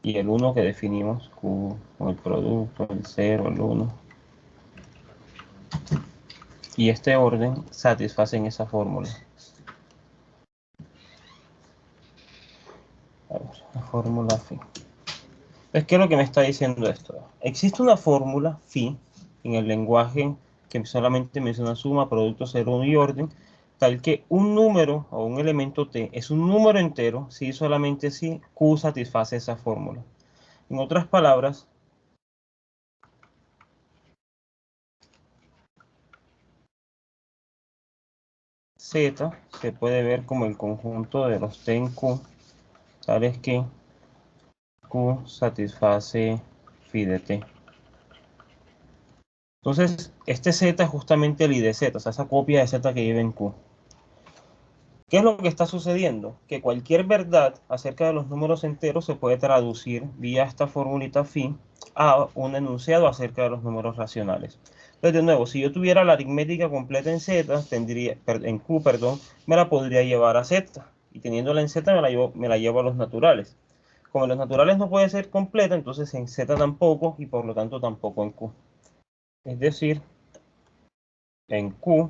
y el 1 que definimos, q con el producto, el 0, el 1, y este orden satisfacen esa fórmula. A ver, la fórmula phi. Entonces, ¿qué es lo que me está diciendo esto? Existe una fórmula phi en el lenguaje que solamente menciona suma, producto, 0, 1 y orden, tal que un número o un elemento t es un número entero si solamente si q satisface esa fórmula. En otras palabras, z se puede ver como el conjunto de los t en q, tales que q satisface phi de t. Entonces, este z es justamente el i de z, o sea, esa copia de z que lleva en q. ¿Qué es lo que está sucediendo? Que cualquier verdad acerca de los números enteros se puede traducir vía esta formulita phi a un enunciado acerca de los números racionales. Entonces, de nuevo, si yo tuviera la aritmética completa en z, en q, perdón, me la podría llevar a z. Y teniéndola en z, me la llevo a los naturales. Como los naturales no puede ser completa, entonces en z tampoco, y por lo tanto tampoco en q. Es decir, en q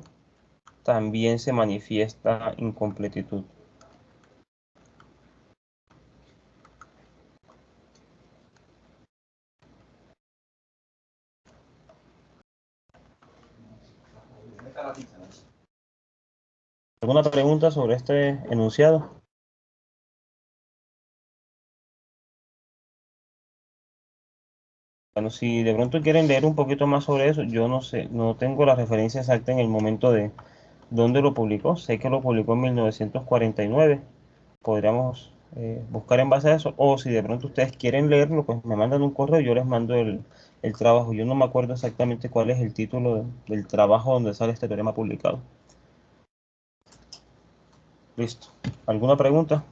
también se manifiesta incompletitud. ¿Alguna pregunta sobre este enunciado? Bueno, si de pronto quieren leer un poquito más sobre eso, yo no sé, no tengo la referencia exacta en el momento de dónde lo publicó. Sé que lo publicó en 1949. Podríamos buscar en base a eso. O si de pronto ustedes quieren leerlo, pues me mandan un correo y yo les mando el trabajo. Yo no me acuerdo exactamente cuál es el título del trabajo donde sale este teorema publicado. Listo. ¿Alguna pregunta?